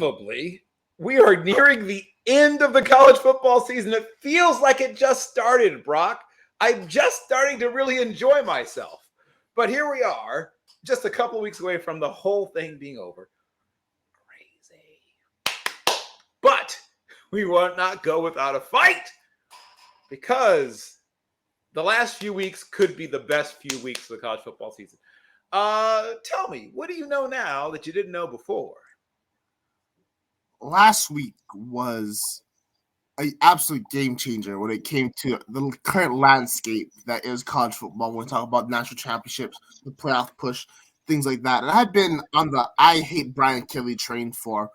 unbelievably, we are nearing the end of the college football season. It feels like it just started, Brock. I'm just starting to really enjoy myself. But here we are, just a couple of weeks away from the whole thing being over. Crazy. But we will not go without a fight, because the last few weeks could be the best few weeks of the college football season. Tell me, what do you know now that you didn't know before? Last week was an absolute game changer when it came to the current landscape that is college football. When we talk about national championships, the playoff push, things like that. And I've been on the I hate Brian Kelly train for,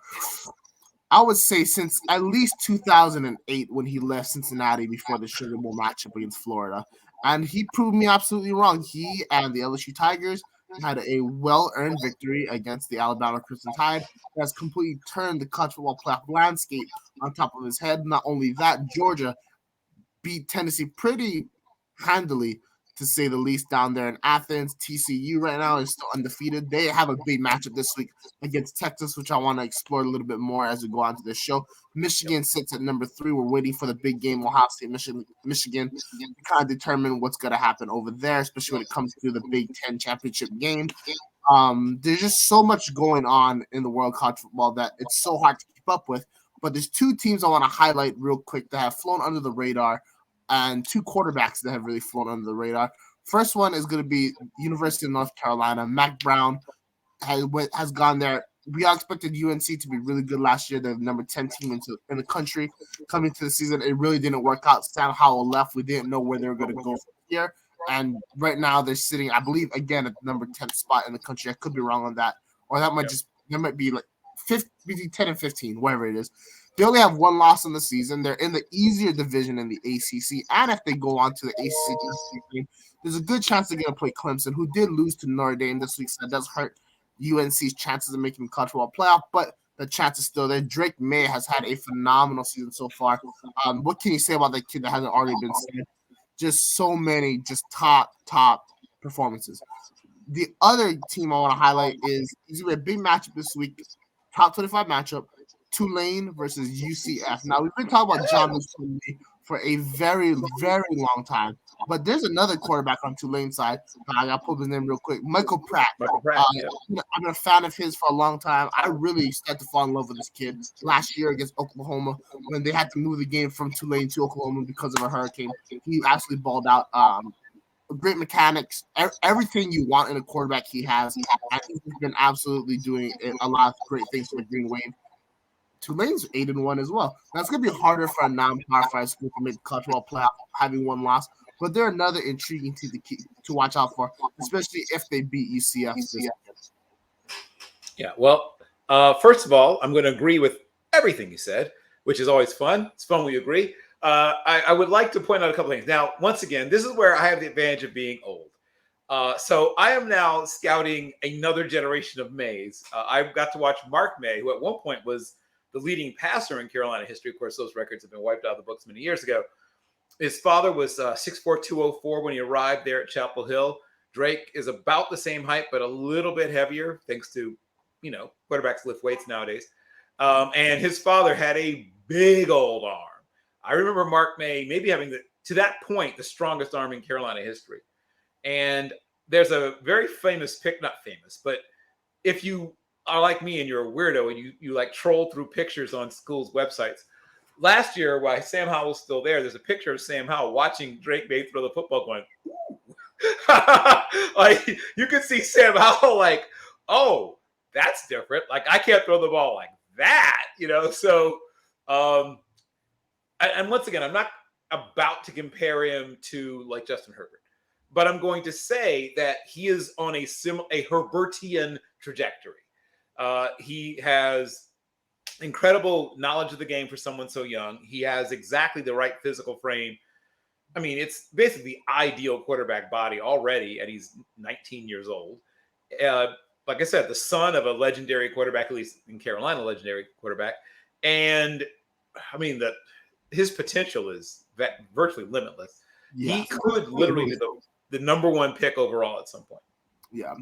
I would say, since at least 2008 when he left Cincinnati before the Sugar Bowl matchup against Florida. And he proved me absolutely wrong. He and the LSU Tigers had a well-earned victory against the Alabama Crimson Tide that has completely turned the college football playoff landscape on top of his head. Not only that, Georgia beat Tennessee pretty handily, to say the least, down there in Athens. TCU right now is still undefeated. They have a big matchup this week against Texas, which I want to explore a little bit more as we go on to this show. Michigan sits at number 3. We're waiting for the big game. Ohio State, Michigan to kind of determine what's going to happen over there, especially when it comes to the Big Ten championship game. There's just so much going on in the world of college football that it's so hard to keep up with. But there's 2 teams I want to highlight real quick that have flown under the radar, and 2 quarterbacks that have really flown under the radar. First one is going to be University of North Carolina. Mac Brown has gone there. We all expected UNC to be really good last year. They're the number 10 team in the country coming to the season. It really didn't work out. Sam Howell left. We didn't know where they were going to go from here. And right now they're sitting, I believe, again at the number 10 spot in the country. I could be wrong on that. Or that might be like between 10 and 15, whatever it is. They only have 1 loss in the season. They're in the easier division in the ACC. And if they go on to the ACC game, there's a good chance they're going to play Clemson, who did lose to Notre Dame this week. So that does hurt UNC's chances of making the college football playoff. But the chance is still there. Drake May has had a phenomenal season so far. What can you say about that kid that hasn't already been said? Just so many top performances. The other team I want to highlight is going to be a big matchup this week. Top 25 matchup. Tulane versus UCF. Now, we've been talking about John Lewis for a very, very long time, but there's another quarterback on Tulane's side. I got to pull his name real quick. Michael Pratt. Yeah. I've been a fan of his for a long time. I really started to fall in love with this kid last year against Oklahoma when they had to move the game from Tulane to Oklahoma because of a hurricane. He absolutely balled out. Great mechanics, everything you want in a quarterback he has. I think he's been absolutely doing a lot of great things for the Green Wave. Tulane's 8-1 as well. Now it's going to be harder for a non-Power 5 school to make the college football playoff having 1 loss, but they're another intriguing team to watch out for, especially if they beat UCF. Yeah, well, first of all, I'm going to agree with everything you said, which is always fun. It's fun when you agree. I would like to point out a couple things. Now, once again, this is where I have the advantage of being old. So I am now scouting another generation of Mays. I've got to watch Mark May, who at one point was the leading passer in Carolina history. Of course, those records have been wiped out of the books many years ago. His father was 6'4", 204 when he arrived there at Chapel Hill. Drake is about the same height, but a little bit heavier, thanks to, quarterbacks lift weights nowadays. And his father had a big old arm. I remember Mark May maybe having, to that point, the strongest arm in Carolina history. And there's a very famous pick, not famous, but if you are like me and you're a weirdo and you like troll through pictures on schools' websites. Last year, while Sam Howell's still there's a picture of Sam Howell watching Drake May throw the football going, ooh. Like, you can see Sam Howell like, oh, that's different. Like, I can't throw the ball like that, So, and once again, I'm not about to compare him to like Justin Herbert, but I'm going to say that he is on a Herbertian trajectory. He has incredible knowledge of the game for someone so young. He has exactly the right physical frame. I mean, it's basically the ideal quarterback body already, and he's 19 years old. Like I said, the son of a legendary quarterback, at least in Carolina, legendary quarterback. And I mean, his potential is virtually limitless. Yeah. He could literally be the number 1 pick overall at some point. Yeah,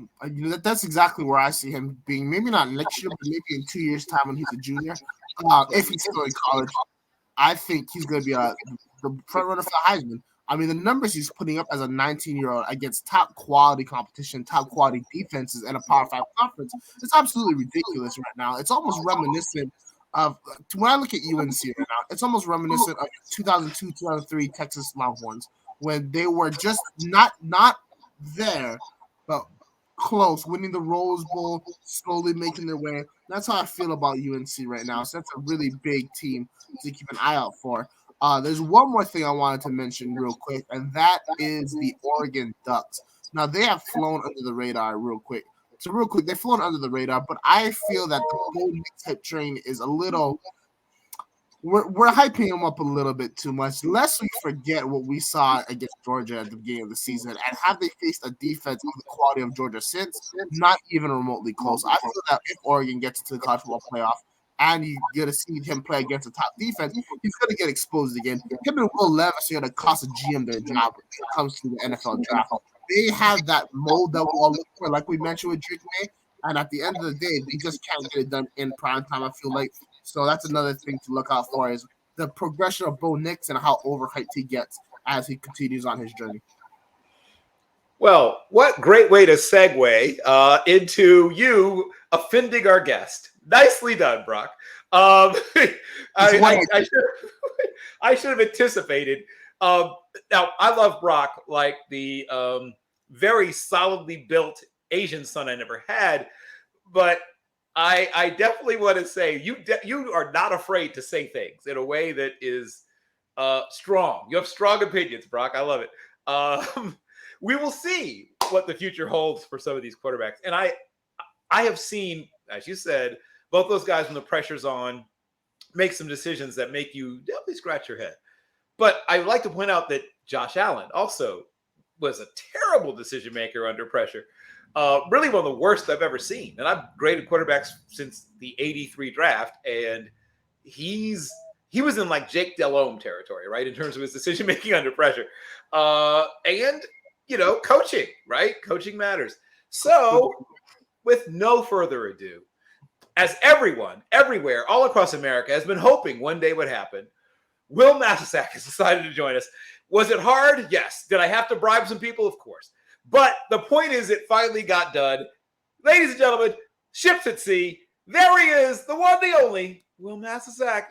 that's exactly where I see him being. Maybe not next year, but maybe in 2 years' time when he's a junior, if he's still in college. I think he's going to be the front runner for the Heisman. I mean, the numbers he's putting up as a 19-year-old against top quality competition, top quality defenses, and a Power 5 conference, it's absolutely ridiculous right now. It's almost reminiscent of when I look at UNC right now. It's almost reminiscent of 2002, 2003 Texas Longhorns when they were just not there, but close, winning the Rose Bowl, slowly making their way. That's how I feel about UNC right now. So that's a really big team to keep an eye out for. There's one more thing I wanted to mention real quick, and that is the Oregon Ducks. Now, they have flown under the radar real quick. So real quick, they've flown under the radar, but I feel that the Bo Nix hype train is a little – we're hyping them up a little bit too much, lest we forget what we saw against Georgia at the beginning of the season. And have they faced a defense of the quality of Georgia since? Not even remotely close. I feel that if Oregon gets into the college football playoff and you get to see him play against a top defense, he's going to get exposed again. Him and Will Levis are going to cost a GM their job when it comes to the NFL draft. They have that mold that we'll all look for, like we mentioned with Drake May. And at the end of the day, they just can't get it done in prime time, I feel like. So that's another thing to look out for is the progression of Bo Nix and how overhyped he gets as he continues on his journey. Well, what great way to segue into you offending our guest. Nicely done, Brock. I should have anticipated. Now, I love Brock like the very solidly built Asian son I never had, but I definitely want to say you are not afraid to say things in a way that is strong. You have strong opinions, Brock. I love it. We will see what the future holds for some of these quarterbacks. And I have seen, as you said, both those guys when the pressure's on make some decisions that make you definitely scratch your head. But I would like to point out that Josh Allen also was a terrible decision maker under pressure. Really one of the worst I've ever seen. And I've graded quarterbacks since the 83 draft. And he was in like Jake Delhomme territory, right? In terms of his decision making under pressure. And, coaching, right? Coaching matters. So with no further ado, as everyone, everywhere, all across America has been hoping one day would happen, Will Masisak has decided to join us. Was it hard? Yes. Did I have to bribe some people? Of course. But the point is it finally got done. Ladies and gentlemen, ships at sea. There he is, the one, the only, Will Masisak.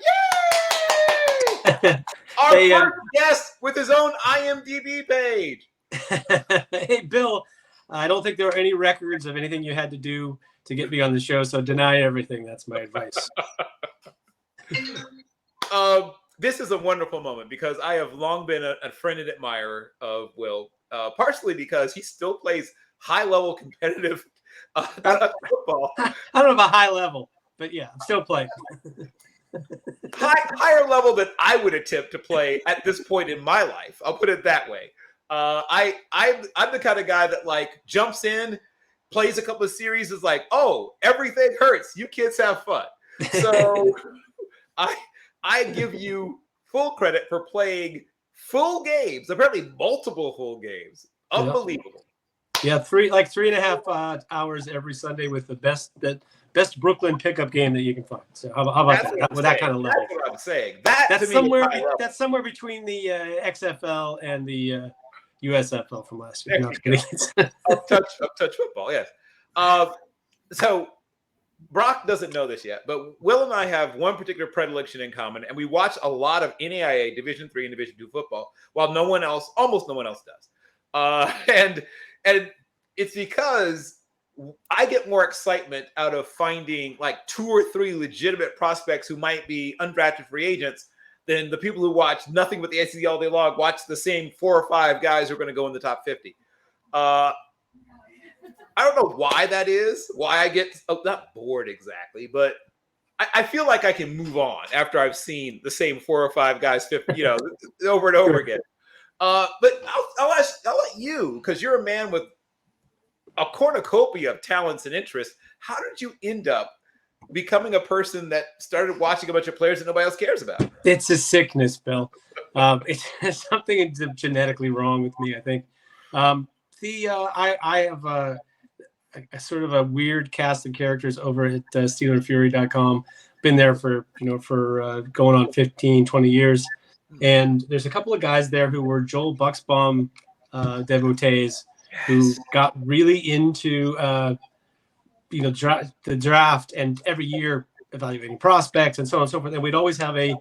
Yay! Our first guest with his own IMDb page. Hey, Bill, I don't think there are any records of anything you had to do to get me on the show, so deny everything. That's my advice. This is a wonderful moment because I have long been a friend and admirer of Will, partially because he still plays high-level competitive football. I don't know about high level, but yeah, I'm still playing. Higher level than I would attempt to play at this point in my life. I'll put it that way. I'm the kind of guy that like jumps in, plays a couple of series, is like, oh, everything hurts. You kids have fun. So I give you full credit for playing full games, apparently multiple full games. Unbelievable. Yeah, 3.5 hours every Sunday with the best Brooklyn pickup game that you can find. So how about that? With that kind of level. That's what I'm saying. That's somewhere between the XFL and the USFL from last year. No, up touch football, yes. So Brock doesn't know this yet, but Will and I have one particular predilection in common, and we watch a lot of NAIA Division III and Division II football, while almost no one else does. And it's because I get more excitement out of finding like 2 or 3 legitimate prospects who might be undrafted free agents than the people who watch nothing but the SEC all day long, watch the same 4 or 5 guys who are going to go in the top 50. I don't know why that is, why I get not bored exactly, but I feel like I can move on after I've seen the same 4 or 5 guys, over and over again. But I'll let you, because you're a man with a cornucopia of talents and interests. How did you end up becoming a person that started watching a bunch of players that nobody else cares about? It's a sickness, Bill. It's something genetically wrong with me, I think. I have a sort of a weird cast of characters over at SteelerFury.com. Been there for going on 15, 20 years. And there's a couple of guys there who were Joel Bucksbaum devotees who got really into the draft, and every year evaluating prospects and so on and so forth. And we'd always have a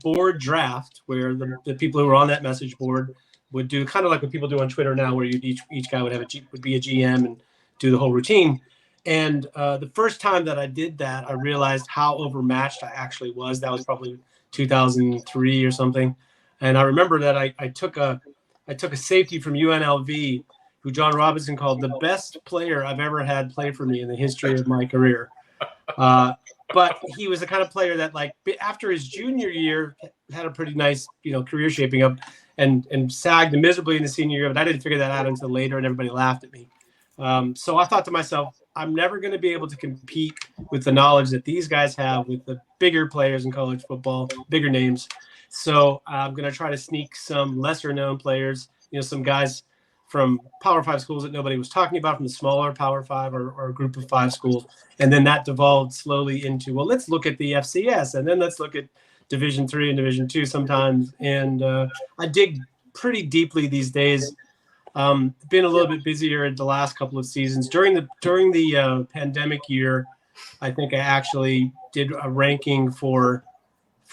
board draft where the people who were on that message board would do kind of like what people do on Twitter now, where each guy would be a GM and do the whole routine. And the first time that I did that, I realized how overmatched I actually was. That was probably 2003 or something. And I remember that I took a safety from UNLV who John Robinson called the best player I've ever had play for me in the history of my career. But he was the kind of player that, like, after his junior year, had a pretty nice, career shaping up, and sagged miserably in the senior year. But I didn't figure that out until later, and everybody laughed at me. So I thought to myself, I'm never going to be able to compete with the knowledge that these guys have with the bigger players in college football, bigger names. So I'm going to try to sneak some lesser known players, some guys from Power 5 schools that nobody was talking about, from the smaller Power 5 or a group of 5 schools. And then that devolved slowly into, well, let's look at the FCS, and then let's look at Division 3 and Division 2 sometimes. And I dig pretty deeply these days. Been a little bit busier in the last couple of seasons. During the pandemic year, I think I actually did a ranking for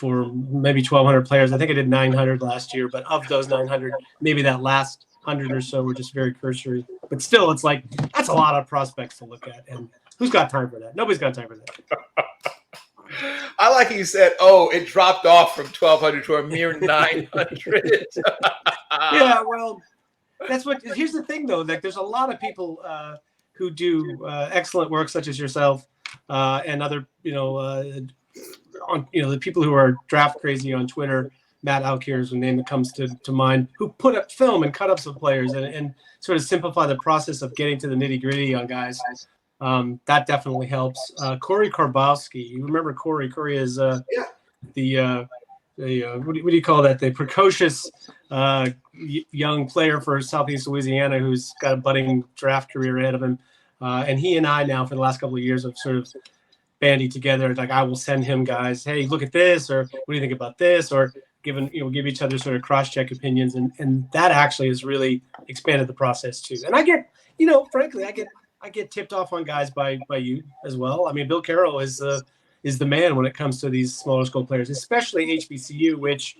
maybe 1,200 players. I think I did 900 last year, but of those 900, maybe that last 100 or so were just very cursory. But still, it's like, that's a lot of prospects to look at. And who's got time for that? Nobody's got time for that. I like how you said, it dropped off from 1,200 to a mere 900. Yeah, well, here's the thing, though. Like, there's a lot of people who do excellent work, such as yourself and other, the people who are draft crazy on Twitter. Matt Alkier is a name that comes to mind, who put up film and cut-ups of players and sort of simplify the process of getting to the nitty-gritty on guys. That definitely helps. Corey Karbowski, you remember Corey? Corey is the what do you call that? The precocious young player for Southeast Louisiana who's got a budding draft career ahead of him. And he and I now for the last couple of years have sort of bandied together. Like, I will send him guys, hey, look at this, or what do you think about this? Or give each other sort of cross-check opinions. And that actually has really expanded the process too. And I get, frankly, I get tipped off on guys by you as well. I mean, Bill Carroll is the man when it comes to these smaller school players, especially HBCU, which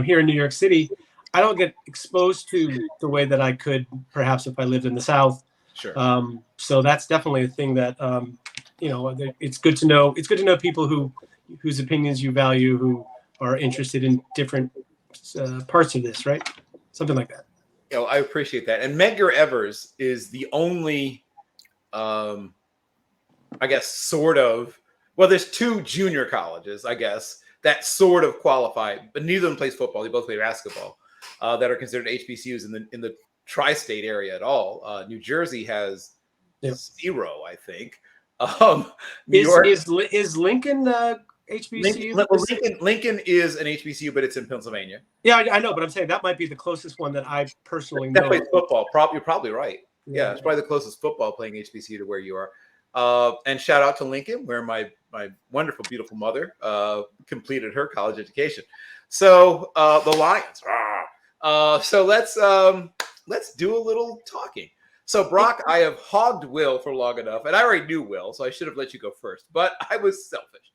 here in New York City, I don't get exposed to the way that I could perhaps if I lived in the South. Sure. So that's definitely a thing that, it's good to know. It's good to know people whose opinions you value, who are interested in different parts of this, right? Something like that. I appreciate that. And Medgar Evers is the only, I guess, sort of, well, there's 2 junior colleges, I guess, that sort of qualify, but neither of them plays football. They both play basketball, that are considered HBCUs in the tri-state area at all. New Jersey has 0, I think. New York is Lincoln HBCU? Lincoln is an HBCU, but it's in Pennsylvania. Yeah, I know, but I'm saying that might be the closest one that I personally know. That plays football. You're probably right. Yeah, it's probably the closest football playing HBCU to where you are. And shout out to Lincoln, where my wonderful, beautiful mother completed her college education. So the Lions. So let's do a little talking. So Brock, I have hogged Will for long enough, and I already knew Will, so I should have let you go first, but I was selfish.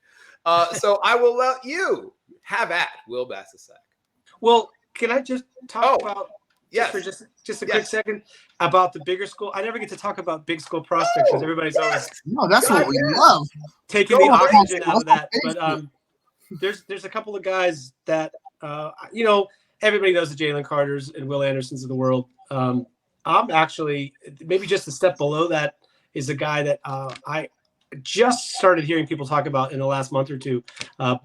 So I will let you have at Will Masisak. Well, can I just talk about for just a quick second about the bigger school? I never get to talk about big school prospects because everybody's always that's what we love. Taking the oxygen out of that. But there's a couple of guys that everybody knows the Jalen Carters and Will Andersons of the world. I'm actually maybe just a step below that is a guy that I just started hearing people talk about in the last month or two.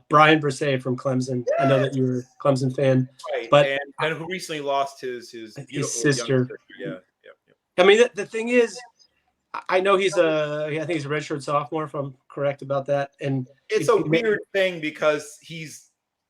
Brian Brisset from Clemson. I know that you're a Clemson fan, right? But and who recently lost his sister. Yeah. I mean, the thing is, I know I think he's a redshirt sophomore, if I'm correct about that. And it's a weird thing because he's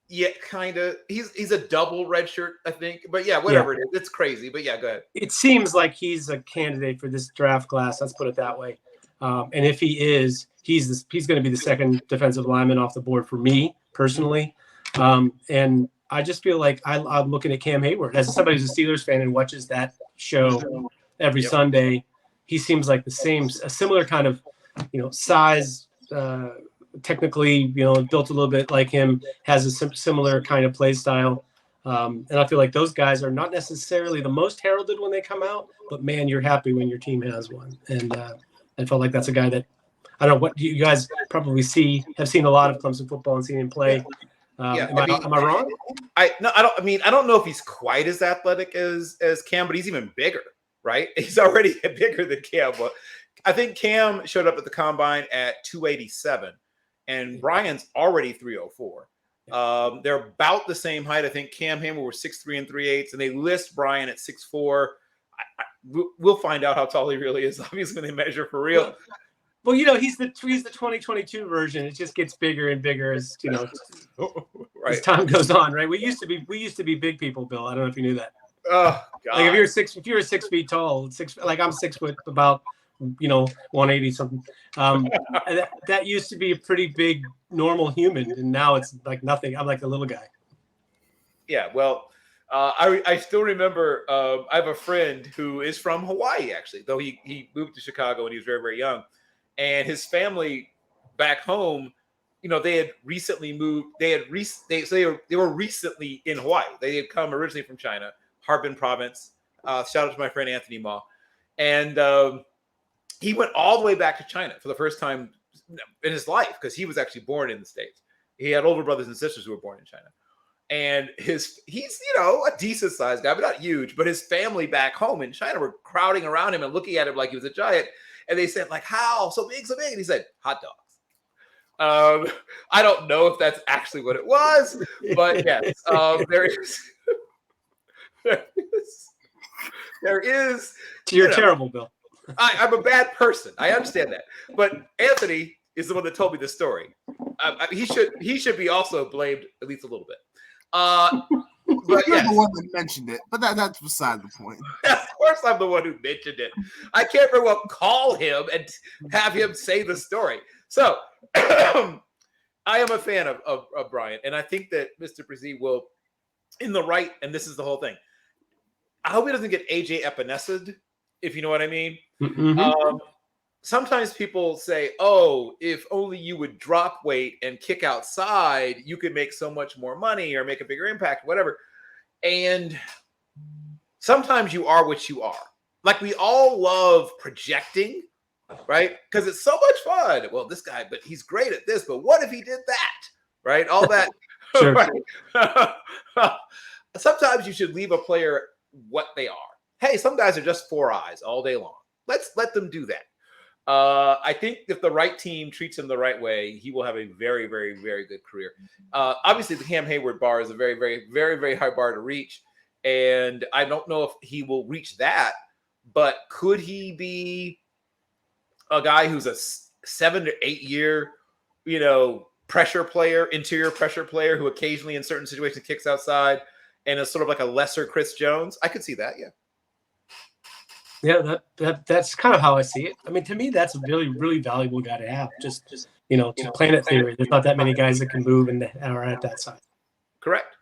Yeah, kind of. He's a double red shirt, I think. But yeah, whatever it is, it's crazy. But yeah, go ahead. It seems like he's a candidate for this draft class. Let's put it that way. And if he is, he's going to be the second defensive lineman off the board for me personally. And I just feel like I'm looking at Cam Hayward as somebody who's a Steelers fan and watches that show every Sunday. He seems like a similar kind of, size, technically, built a little bit like him, has a similar kind of play style. And I feel like those guys are not necessarily the most heralded when they come out, but man, you're happy when your team has one. And I felt like that's a guy that, I don't know what you guys probably have seen a lot of Clemson football and seen him play. Am I wrong? I don't know if he's quite as athletic as Cam, but he's even bigger, right? He's already bigger than Cam. But I think Cam showed up at the combine at 287, and Brian's already 304. They're about the same height. I think Cam Hayward were 6'3" and 3/8, and they list Brian at 6'4". We'll find out how tall he really is, obviously, when they measure for real. Well, he's the 2022 version. It just gets bigger and bigger as as time goes on, right? We used to be big people, Bill. I don't know if you knew that. Oh God! Like if you were 6 feet tall, I'm 6 foot, about 180 something. That used to be a pretty big normal human, and now it's like nothing. I'm like a little guy. Yeah, well, I still remember. I have a friend who is from Hawaii, actually, though he moved to Chicago when he was very, very young, and his family back home, they had recently moved. They were recently in Hawaii. They had come originally from China, Harbin Province. Shout out to my friend Anthony Ma, and he went all the way back to China for the first time in his life because he was actually born in the States. He had older brothers and sisters who were born in China. And he's a decent sized guy, but not huge. But his family back home in China were crowding around him and looking at him like he was a giant. And they said, like, how? So big, so big. And he said, hot dogs. I don't know if that's actually what it was, but yes, there is. You're terrible, Bill. I'm a bad person. I understand that. But Anthony is the one that told me this story. He should be also blamed at least a little bit. But You're the one that mentioned it, but that's beside the point. Of course, I'm the one who mentioned it. I can't very well call him and have him say the story. So I am a fan of Brian, and I think that Mr. Brzee will, in the right, and this is the whole thing. I hope he doesn't get AJ Epinesa, if you know what I mean. Mm-hmm. Sometimes people say, oh, if only you would drop weight and kick outside, you could make so much more money or make a bigger impact, whatever. And sometimes you are what you are. Like we all love projecting, right? Because it's so much fun. Well, this guy, but he's great at this, but what if he did that? Right? All that. Sure. Right? Sometimes you should leave a player what they are. Hey, some guys are just 4 eyes all day long. Let's let them do that. I think if the right team treats him the right way, he will have a very, very, very good career. Obviously, the Cam Hayward bar is a very, very, very, very high bar to reach. And I don't know if he will reach that, but could he be a guy who's a 7 to 8 year, pressure player, interior pressure player who occasionally in certain situations kicks outside and is sort of like a lesser Chris Jones? I could see that, yeah. Yeah, that's kind of how I see it. I mean, to me, that's a really, really valuable guy to have. Just planet theory. There's not that many guys that can move and are at that size. Correct.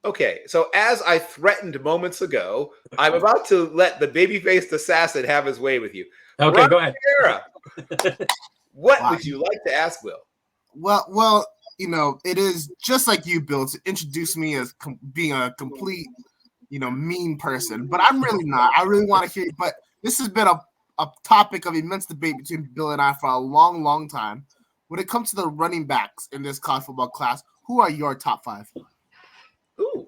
Okay, so as I threatened moments ago, I'm about to let the baby-faced assassin have his way with you. Okay, go ahead. What would you like to ask Will? Well, it is just like you, Bill, to introduce me as being a complete mean person, but I'm really not. I really want to hear you. But this has been a topic of immense debate between Bill and I for a long, long time. When it comes to the running backs in this college football class, who are your top 5? Ooh,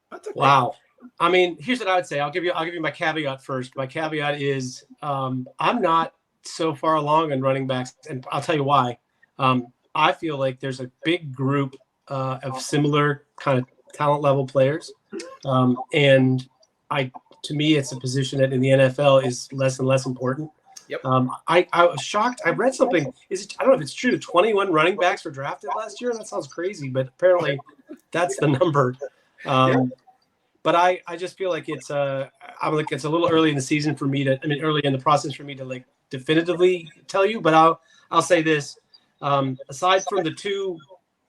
that's okay. Wow. I mean, here's what I would say. I'll give you my caveat first. My caveat is I'm not so far along in running backs, and I'll tell you why. I feel like there's a big group of similar kind of talent level players. And to me, it's a position that in the NFL is less and less important. Yep. I was shocked. I read something. I don't know if it's true. 21 running backs were drafted last year. That sounds crazy, but apparently that's the number. But I just feel like it's a little early in the season for me early in the process for me to like definitively tell you. But I'll say this. Aside from the two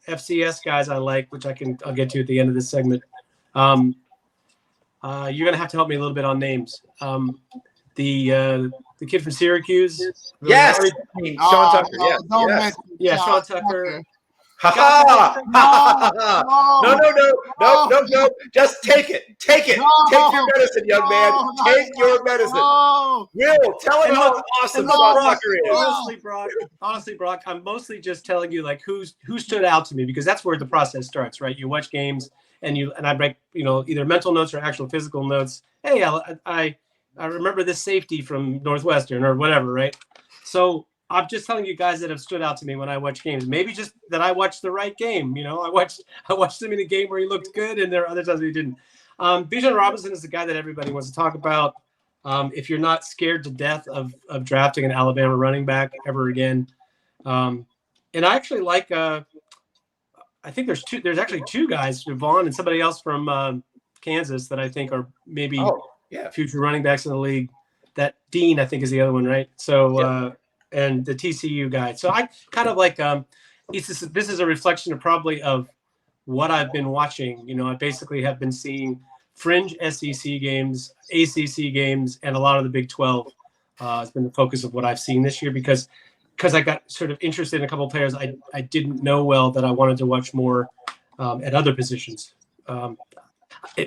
FCS guys I like, which I'll get to at the end of this segment, you're gonna have to help me a little bit on names. The kid from Syracuse. Yes. Sean Tucker. Yeah. Sean Tucker. No. Just take it. Take your medicine, young man. Take your medicine. Will, tell him how awesome Sean Tucker is. Honestly, Brock, I'm mostly just telling you like who stood out to me, because that's where the process starts, right? You watch games and I break, either mental notes or actual physical notes. Hey, I remember this safety from Northwestern or whatever, right? So I'm just telling you guys that have stood out to me when I watch games. Maybe just that I watched the right game. I watched him in a game where he looked good, and there are other times he didn't. Bijan Robinson is the guy that everybody wants to talk about. If you're not scared to death of drafting an Alabama running back ever again, and I actually like. I think there's actually two guys, Vaughn and somebody else from Kansas, that I think are maybe future running backs in the league. That Dean, I think, is the other one, right? So. And the TCU guy. So I kind of like this is a reflection of what I've been watching. I basically have been seeing fringe SEC games, ACC games, and a lot of the Big 12 has been the focus of what I've seen this year, because I got sort of interested in a couple of players I didn't know well that I wanted to watch more at other positions. And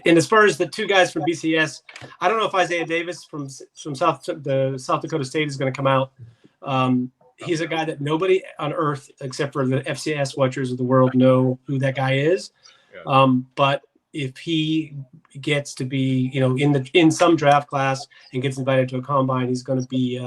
as far as the two guys from BCS, I don't know if Isaiah Davis from South Dakota State is going to come out. He's a guy that nobody on earth except for the FCS watchers of the world know who that guy is. Yeah. But if he gets to be, in some draft class and gets invited to a combine, he's going to be,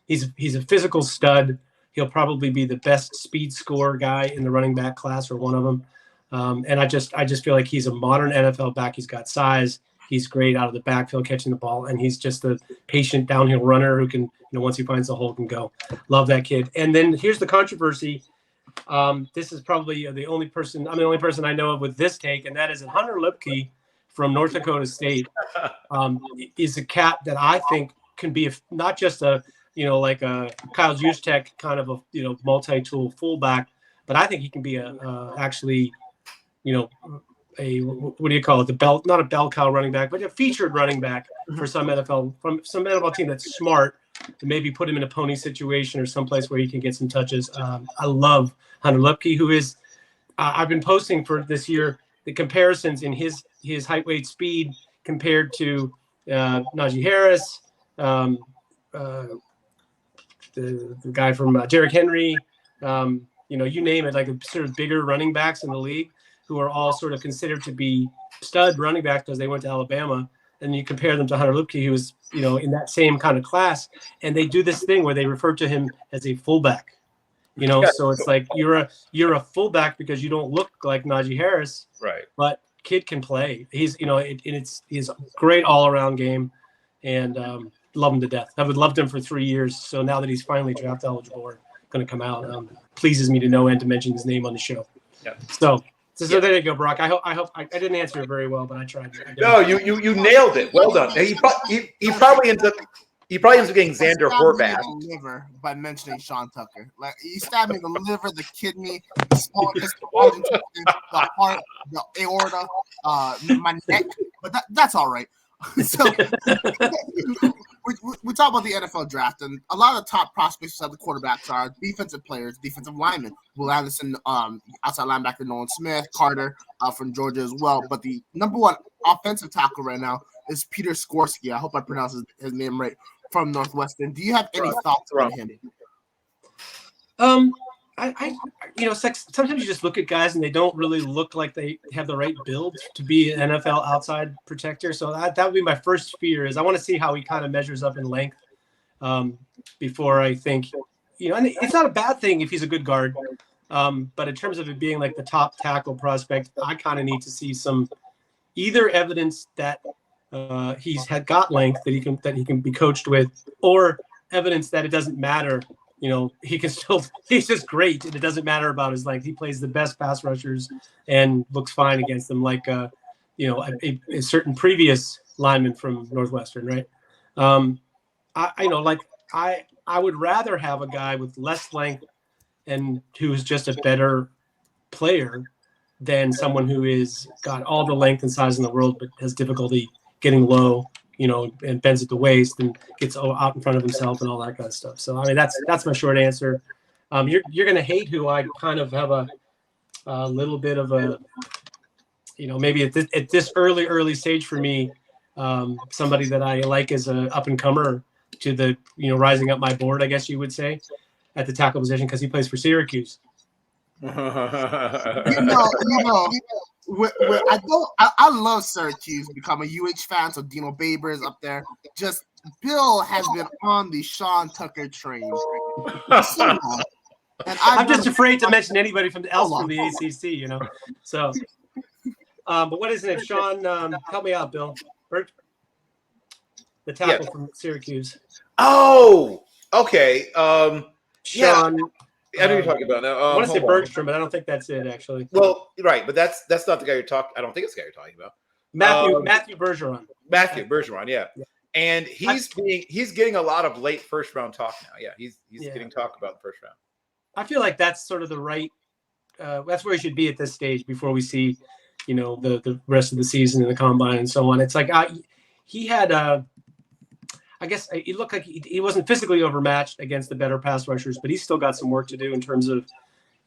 he's a physical stud. He'll probably be the best speed score guy in the running back class, or one of them. And I just feel like he's a modern NFL back. He's got size. He's great out of the backfield catching the ball, and he's just a patient downhill runner who can, once he finds the hole, can go. Love that kid. And then here's the controversy. This is probably the only person I know of with this take, and that is that Hunter Lipke from North Dakota State is a cat that I think can be not just a like a Kyle Juszczyk kind of a multi-tool fullback, but I think he can be actually a what do you call it? Not a bell cow running back, but a featured running back for some NFL team that's smart, to maybe put him in a pony situation or someplace where he can get some touches. I love Hunter Lipke, who is I've been posting for this year the comparisons in his height, weight, speed compared to Najee Harris, the guy from Derrick Henry, you name it, like a sort of bigger running backs in the league, who are all sort of considered to be stud running backs because they went to Alabama. And you compare them to Hunter Lipke, who was, in that same kind of class, and they do this thing where they refer to him as a fullback. So it's like you're a fullback because you don't look like Najee Harris, right? But kid can play. He's he's a great all around game, and love him to death. I've loved him for 3 years. So now that he's finally draft eligible or going to come out, pleases me to no end to mention his name on the show. Yeah. So there you go, Brock. I hope I didn't answer it very well, but I tried. No, you nailed it. Well done. He probably ends up getting Xander Horvath by mentioning Sean Tucker. Like, he stabbed me in the liver, the kidney, the small intestine, the heart, the aorta, my neck. But that's all right. So we talk about the NFL draft, and a lot of the top prospects of the quarterbacks are defensive players, defensive linemen. Will Anderson, outside linebacker Nolan Smith, Carter from Georgia as well. But the number one offensive tackle right now is Peter Skorsky. I hope I pronounced his name right, from Northwestern. Do you have any thoughts on him? It's like sometimes you just look at guys and they don't really look like they have the right build to be an NFL outside protector. So that would be my first fear, is I want to see how he kind of measures up in length before I think, and it's not a bad thing if he's a good guard. But in terms of it being like the top tackle prospect, I kind of need to see some either evidence that he's got length that he can be coached with, or evidence that it doesn't matter. He can still, he's just great. And it doesn't matter about his length. He plays the best pass rushers and looks fine against them, like, a certain previous lineman from Northwestern, right? I would rather have a guy with less length and who's just a better player than someone who is got all the length and size in the world, but has difficulty getting low, and bends at the waist and gets out in front of himself and all that kind of stuff. So, I mean, that's my short answer. You're going to hate who I kind of have a little bit of a, maybe at this early stage for me, somebody that I like as a up and comer to the, rising up my board, I guess you would say, at the tackle position, because he plays for Syracuse. I love Syracuse. Become a UH fan, so Dino Babers up there. Just Bill has been on the Sean Tucker train. And I'm just afraid to mention anybody from the ACC, So, but what is it? Sean, help me out, Bill. Bert, the tackle from Syracuse. Oh, okay. Sean. I know you're talking about now. I want to say Bergstrom, but I don't think that's it, actually. Well, right, but that's not the guy you're talking. I don't think it's the guy you're talking about. Matthew Bergeron. Matthew Bergeron, yeah. And he's getting a lot of late first round talk now. Yeah, he's getting talk about the first round. I feel like that's sort of the right. That's where he should be at this stage before we see, the rest of the season and the combine and so on. It's like he had. I guess he looked like he wasn't physically overmatched against the better pass rushers, but he's still got some work to do in terms of,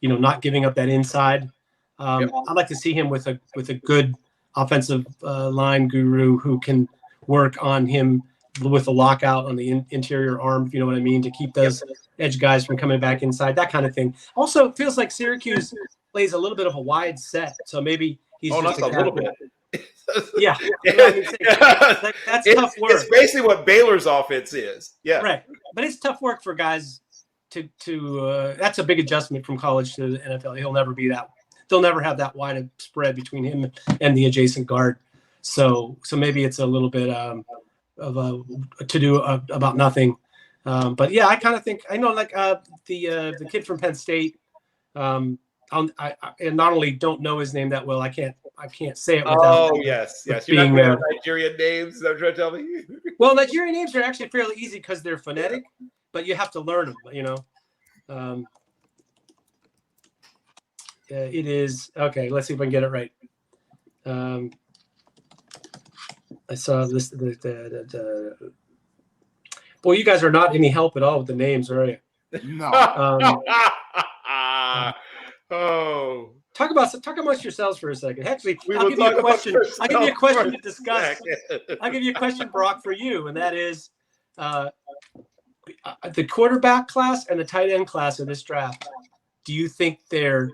not giving up that inside. I'd like to see him with a good offensive line guru who can work on him with a lockout on the interior arm, if you know what I mean, to keep those edge guys from coming back inside, that kind of thing. Also, it feels like Syracuse plays a little bit of a wide set, so maybe he's just a little bit. Yeah, that's tough work. It's basically what Baylor's offense is. Yeah, right. But it's tough work for guys to that's a big adjustment from college to the NFL. He'll never be that. They'll never have that wide a spread between him and the adjacent guard. So maybe it's a little bit of a to do about nothing. But yeah, I kind of think the kid from Penn State. I not only don't know his name that well, I can't say it without. Oh yes. You're not going to Nigerian names. Is that what you're trying to tell me? Well, Nigerian names are actually fairly easy because they're phonetic, but you have to learn them. It is okay. Let's see if I can get it right. I saw this. Boy, you guys are not any help at all with the names, are you? No. Oh. Talk amongst yourselves for a second. Actually, I'll give you a question. I'll give you a question to discuss. I'll give you a question, Brock, for you, and that is the quarterback class and the tight end class of this draft. Do you think they're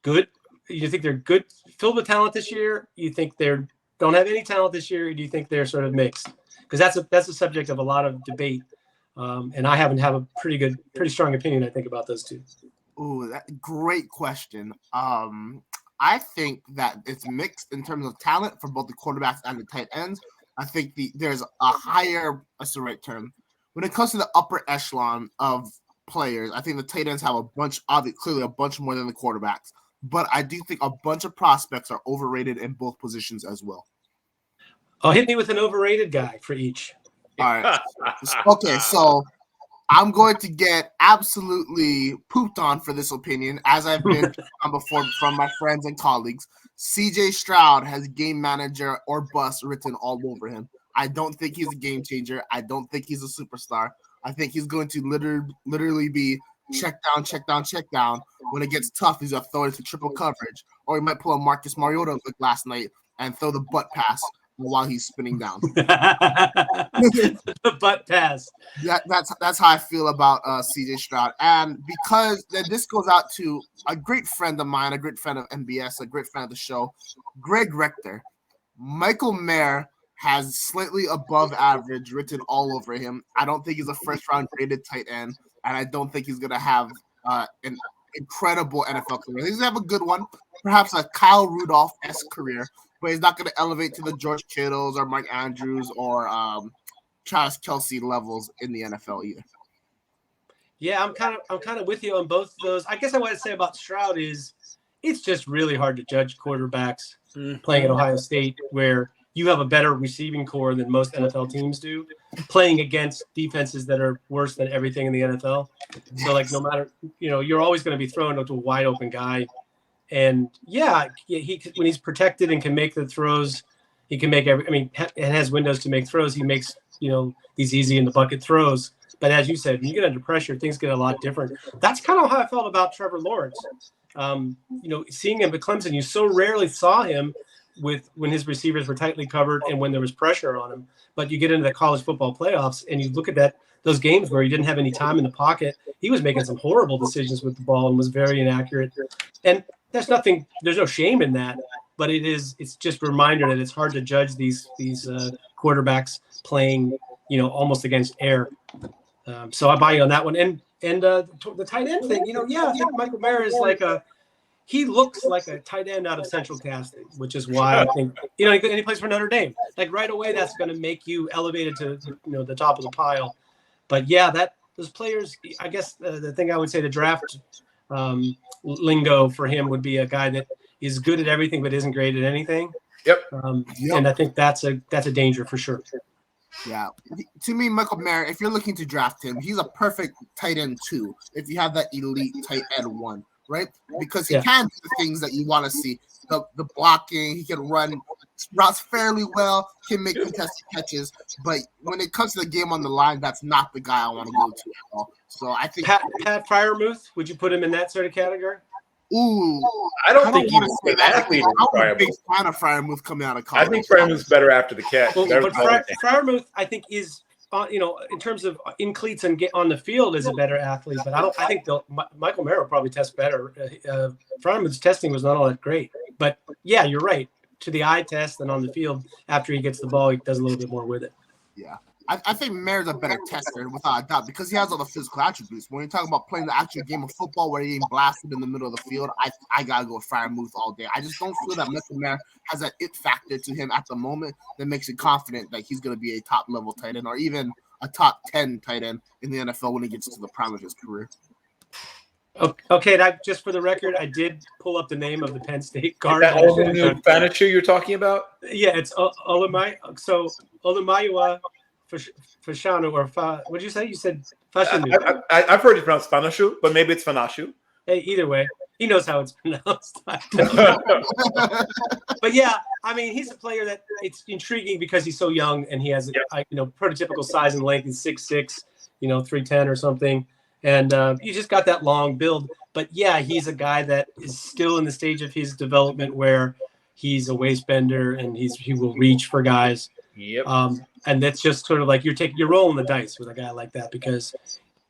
good? Do you think they're good, filled with talent this year? You think they don't have any talent this year, or do you think they're sort of mixed? Because that's a subject of a lot of debate, and I happen to have a pretty strong opinion, I think, about those two. Oh, great question. I think that it's mixed in terms of talent for both the quarterbacks and the tight ends. I think there's a higher, that's the right term. When it comes to the upper echelon of players, I think the tight ends have clearly a bunch more than the quarterbacks. But I do think a bunch of prospects are overrated in both positions as well. Oh, hit me with an overrated guy for each. All right. Okay, so I'm going to get absolutely pooped on for this opinion, as I've been on before from my friends and colleagues. CJ Stroud has game manager or bust written all over him. I don't think he's a game changer. I don't think he's a superstar. I think he's going to literally be check down. When it gets tough, he's going to throw it into triple coverage. Or he might pull a Marcus Mariota like last night and throw the butt pass while he's spinning down. The butt pass. That's how I feel about CJ Stroud. And because this goes out to a great friend of mine, a great friend of MBS, a great friend of the show, Greg Rector. Michael Mayer has slightly above average written all over him. I don't think he's a first-round graded tight end, and I don't think he's going to have an incredible NFL career. He's going to have a good one, perhaps a Kyle Rudolph-esque career, but he's not going to elevate to the George Kittles or Mike Andrews or Travis Kelce levels in the NFL either. Yeah, I'm kind of with you on both of those. I guess I want to say about Stroud is it's just really hard to judge quarterbacks playing at Ohio State, where you have a better receiving core than most NFL teams do, playing against defenses that are worse than everything in the NFL. So, like, no matter, you're always going to be thrown to a wide open guy. And yeah, he when he's protected and can make the throws, he can make and has windows to make throws. He makes, these easy in the bucket throws. But as you said, when you get under pressure, things get a lot different. That's kind of how I felt about Trevor Lawrence. Seeing him at Clemson, you so rarely saw him when his receivers were tightly covered and when there was pressure on him. But you get into the college football playoffs and you look at those games where he didn't have any time in the pocket. He was making some horrible decisions with the ball and was very inaccurate. And there's no shame in that. But it's just a reminder that it's hard to judge these quarterbacks playing, almost against air. So I buy you on that one. And the tight end thing, I think Michael Mayer is he looks like a tight end out of Central Casting, which is why I think, and he plays for Notre Dame. Like right away, that's going to make you elevated to, the top of the pile. But yeah, those players, I guess the thing I would say the draft lingo for him would be a guy that is good at everything but isn't great at anything. Yep. And I think that's a danger for sure. Yeah. To me, Michael Mayer, if you're looking to draft him, he's a perfect tight end 2 if you have that elite tight end 1, right? Because he can do the things that you want to see. The blocking, he can run routes fairly well, can make contested catches, but when it comes to the game on the line, that's not the guy I want to go to at all. So I think Pat Freiermuth, would you put him in that sort of category? Ooh, I don't think he's a good athlete. I'm a big fan of Freiermuth coming out of college. I think Freiermuth's better after the catch. Well, but Freiermuth, I think, is in terms of in cleats and get on the field, is a better athlete. But I think Michael Mayer will probably test better. Freiermuth's testing was not all that great. But yeah, you're right. To the eye test and on the field, after he gets the ball, he does a little bit more with it. Yeah. I think Mayer's a better tester without a doubt because he has all the physical attributes. When you're talking about playing the actual game of football where he's blasted in the middle of the field, I gotta go with Freiermuth all day. I just don't feel that Michael Mayer has that it factor to him at the moment that makes you confident that he's gonna be a top level tight end or even a top 10 tight end in the NFL when he gets to the prime of his career. Okay, just for the record, I did pull up the name of the Penn State guard. Is that Olemiyu you're talking about? Yeah, it's Olemiyu. So Olemiyu Fashanu or what did you say? You said Fashanu. I've heard it pronounced Fanashu, but maybe it's Fanashu. Hey, either way, he knows how it's pronounced. But yeah, he's a player that it's intriguing because he's so young and he has prototypical size and length. He's 6'6", 310 or something. And you just got that long build. But yeah, he's a guy that is still in the stage of his development where he's a waist bender and he will reach for guys. Yep. And that's just sort of like you're rolling the dice with a guy like that because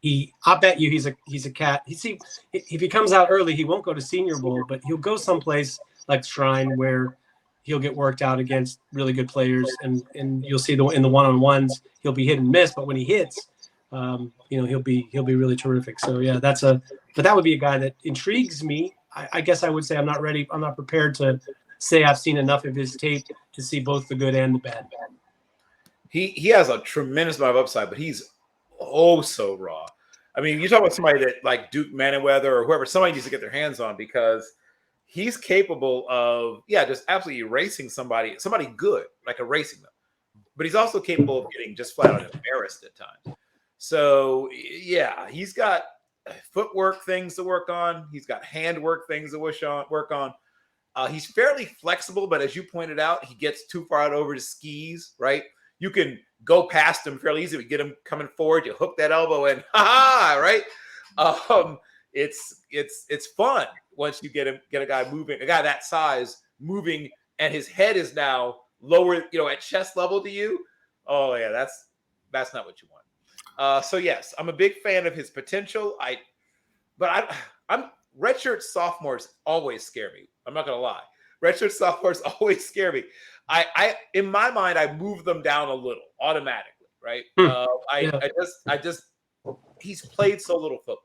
I bet you he's a cat. See, if he comes out early, he won't go to Senior Bowl, but he'll go someplace like Shrine where he'll get worked out against really good players, and you'll see in the one-on-ones he'll be hit and miss, but when he hits, he'll be really terrific. So yeah, but that would be a guy that intrigues me. I guess I would say I'm not ready. I'm not prepared to say I've seen enough of his tape to see both the good and the bad. He has a tremendous amount of upside, but he's so raw. You talk about somebody that like Duke Manyweather or whoever, somebody needs to get their hands on because he's capable of just absolutely erasing somebody good, like erasing them. But he's also capable of getting just flat out embarrassed at times. So yeah, he's got footwork things to work on. He's got handwork things to work on. He's fairly flexible, but as you pointed out, he gets too far out over his skis, right? You can go past him fairly easily. Get him coming forward. You hook that elbow in, right? It's fun once you get a guy moving, a guy that size moving, and his head is now lower, at chest level to you. Oh yeah, that's not what you want. So yes, I'm a big fan of his potential. I'm redshirt sophomores always scare me. I'm not gonna lie. Redshirt sophomores always scare me. I in my mind, I move them down a little automatically, right? I just he's played so little football.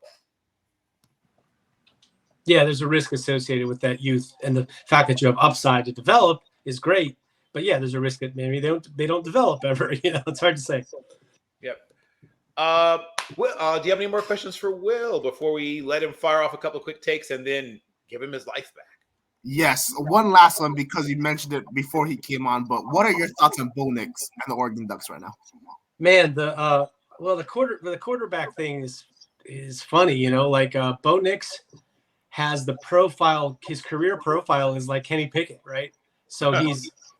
Yeah, there's a risk associated with that youth, and the fact that you have upside to develop is great. But yeah, there's a risk that maybe they don't develop ever. It's hard to say. Do you have any more questions for Will before we let him fire off a couple of quick takes and then give him his life back? Yes, one last one because you mentioned it before he came on. But what are your thoughts on Bo Nix and the Oregon Ducks right now? Man, the quarterback thing is funny, you know. Like Bo Nix has the profile. His career profile is like Kenny Pickett, right? So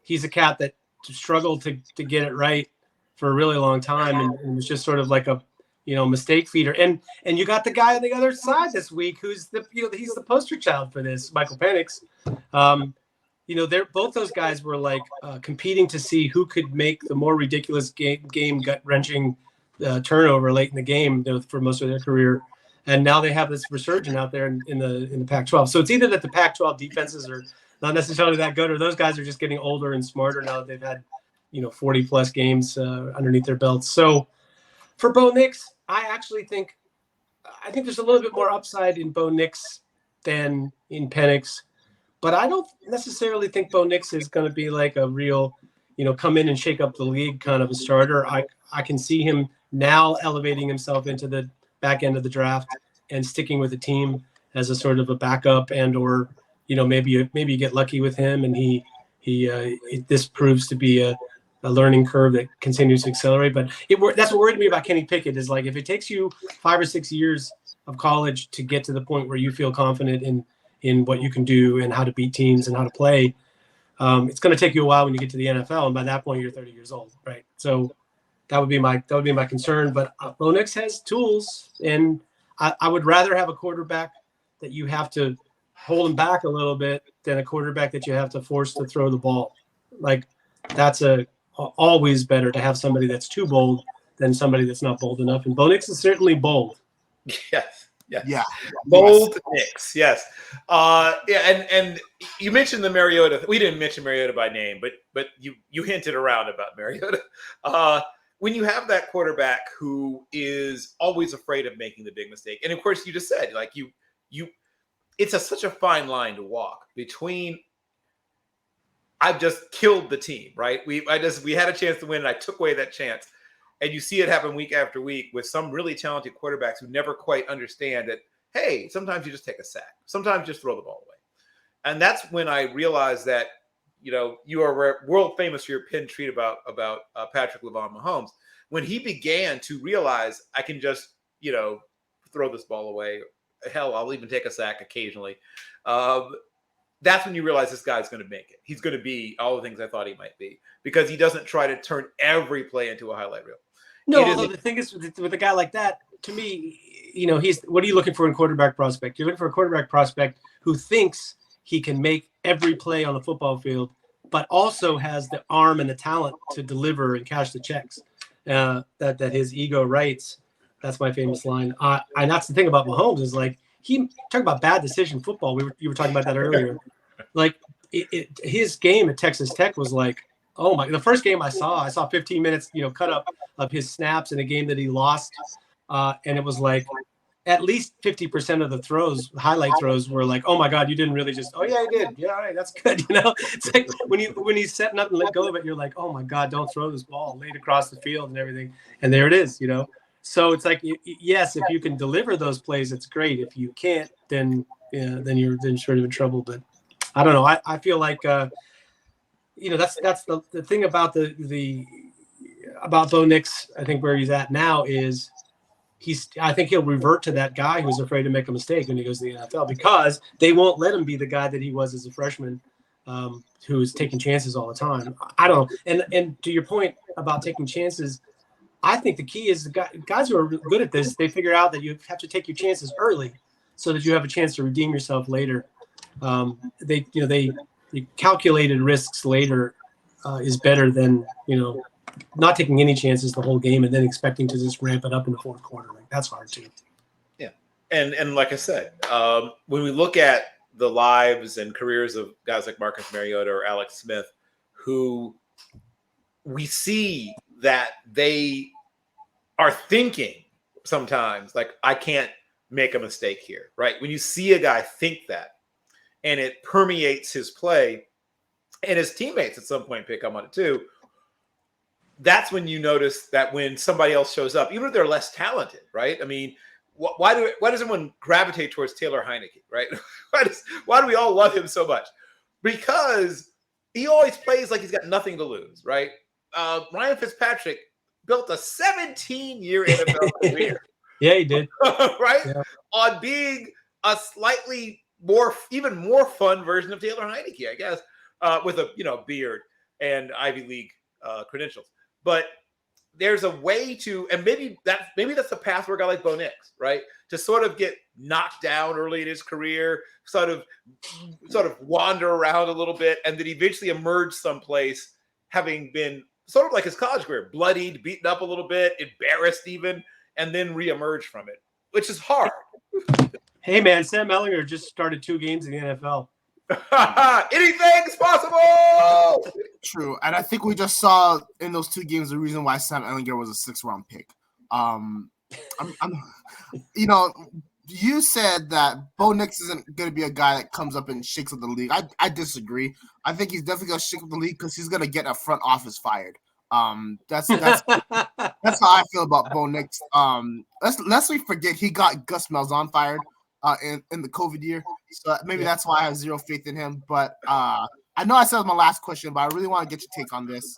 he's a cat that struggled to get it right for a really long time, and was just sort of like a mistake feeder. And you got the guy on the other side this week who's he's the poster child for this, Michael Penix. They're both those guys were like competing to see who could make the more ridiculous game gut wrenching turnover late in the game for most of their career. And now they have this resurgence out there in the Pac-12. So it's either that the Pac-12 defenses are not necessarily that good, or those guys are just getting older and smarter now that they've had 40 plus games underneath their belts. So for Bo Nix, I think there's a little bit more upside in Bo Nix than in Penix, but I don't necessarily think Bo Nix is going to be like a real, come in and shake up the league kind of a starter. I can see him now elevating himself into the back end of the draft and sticking with the team as a sort of a backup, and or maybe you get lucky with him and this proves to be a learning curve that continues to accelerate. But that's what worried me about Kenny Pickett is like if it takes you 5 or 6 years of college to get to the point where you feel confident in what you can do and how to beat teams and how to play, it's going to take you a while when you get to the NFL, and by that point you're 30 years old, right? So that would be my concern. But Bo Nix has tools, and I would rather have a quarterback that you have to hold him back a little bit than a quarterback that you have to force to throw the ball. Like that's always better to have somebody that's too bold than somebody that's not bold enough. And Bo Nix is certainly bold. Yes. Yeah. Bold Nix. Yes. And you mentioned the Mariota. We didn't mention Mariota by name, but you hinted around about Mariota. When you have that quarterback who is always afraid of making the big mistake, and of course you just said like it's such a fine line to walk between I've just killed the team, right? We had a chance to win and I took away that chance. And you see it happen week after week with some really talented quarterbacks who never quite understand that, hey, sometimes you just take a sack. Sometimes just throw the ball away. And that's when I realized that, you are world famous for your pinned tweet about Patrick LeVon Mahomes. When he began to realize I can just, throw this ball away. Hell, I'll even take a sack occasionally. That's when you realize this guy's going to make it. He's going to be all the things I thought he might be because he doesn't try to turn every play into a highlight reel. No, although the thing is with a guy like that, to me, what are you looking for in quarterback prospect? You're looking for a quarterback prospect who thinks he can make every play on the football field, but also has the arm and the talent to deliver and cash the checks that his ego writes. That's my famous line. And that's the thing about Mahomes is like, talk about bad decision football. You were talking about that earlier. Like his game at Texas Tech was like, oh my! The first game I saw 15 minutes, cut up of his snaps in a game that he lost, and it was like at least 50% of the highlight throws were like, oh my God, you didn't really just, oh yeah, I did, yeah, all right, that's good. It's like when he's setting up and let go of it, you're like, oh my God, don't throw this ball late across the field and everything, and there it is, So it's like, yes, if you can deliver those plays, it's great. If you can't, then you're sort of in trouble. But I don't know. I feel like that's the thing about about Bo Nix. I think where he's at now is I think he'll revert to that guy who's afraid to make a mistake when he goes to the NFL because they won't let him be the guy that he was as a freshman, who's taking chances all the time. I don't know. And to your point about taking chances, I think the key is the guys who are good at this, they figure out that you have to take your chances early so that you have a chance to redeem yourself later. They calculated risks later is better than, not taking any chances the whole game and then expecting to just ramp it up in the fourth quarter. Like that's hard too. Yeah. And like I said, when we look at the lives and careers of guys like Marcus Mariota or Alex Smith, who we see that they are thinking sometimes like, I can't make a mistake here, right? When you see a guy think that and it permeates his play and his teammates at some point pick up on it too, that's when you notice that when somebody else shows up, even if they're less talented, right? I mean, why does everyone gravitate towards Taylor Heineke, right? why do we all love him so much? Because he always plays like he's got nothing to lose, right? Ryan Fitzpatrick built a 17-year NFL career. Yeah, he did. Right? Yeah. On being a slightly even more fun version of Taylor Heineke, I guess, with a beard and Ivy League credentials. But there's a way to, and maybe that's the path for a guy like Bo Nix, right? To sort of get knocked down early in his career, sort of wander around a little bit, and then eventually emerge someplace, having been sort of like his college career, bloodied, beaten up a little bit, embarrassed even, and then reemerge from it, which is hard. Hey man, Sam Ellinger just started 2 games in the NFL. Anything's possible. True, and I think we just saw in those 2 games the reason why Sam Ellinger was a 6th-round pick. You said that Bo Nix isn't going to be a guy that comes up and shakes up the league. I disagree. I think he's definitely going to shake up the league because he's going to get a front office fired. That's how I feel about Bo Nix. Let's not forget he got Gus Malzahn fired in the COVID year, so maybe that's why I have zero faith in him. But I know I said it was my last question, but I really want to get your take on this.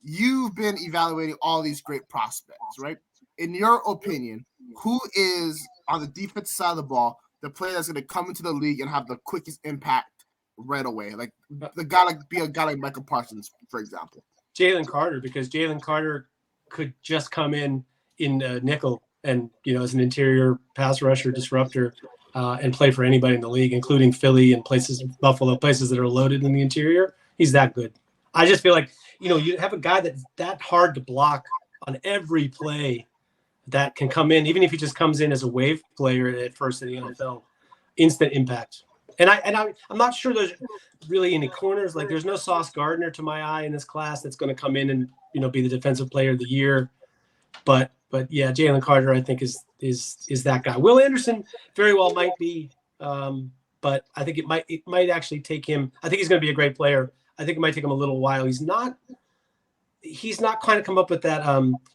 You've been evaluating all these great prospects, right? In your opinion, who is on the defensive side of the ball the player that's going to come into the league and have the quickest impact right away? Like a guy like Michael Parsons, for example. Jalen Carter, because Jalen Carter could just come in nickel and, as an interior pass rusher disruptor and play for anybody in the league, including Philly and Buffalo, places that are loaded in the interior. He's that good. I just feel like, you have a guy that's that hard to block on every play that can come in, even if he just comes in as a wave player at first in the NFL, instant impact. And I'm not sure there's really any corners. Like there's no Sauce Gardner to my eye in this class that's going to come in and be the defensive player of the year. But yeah, Jalen Carter I think is that guy. Will Anderson very well might be, but I think it might actually take him. I think he's going to be a great player. I think it might take him a little while. He's not kind of come up with that.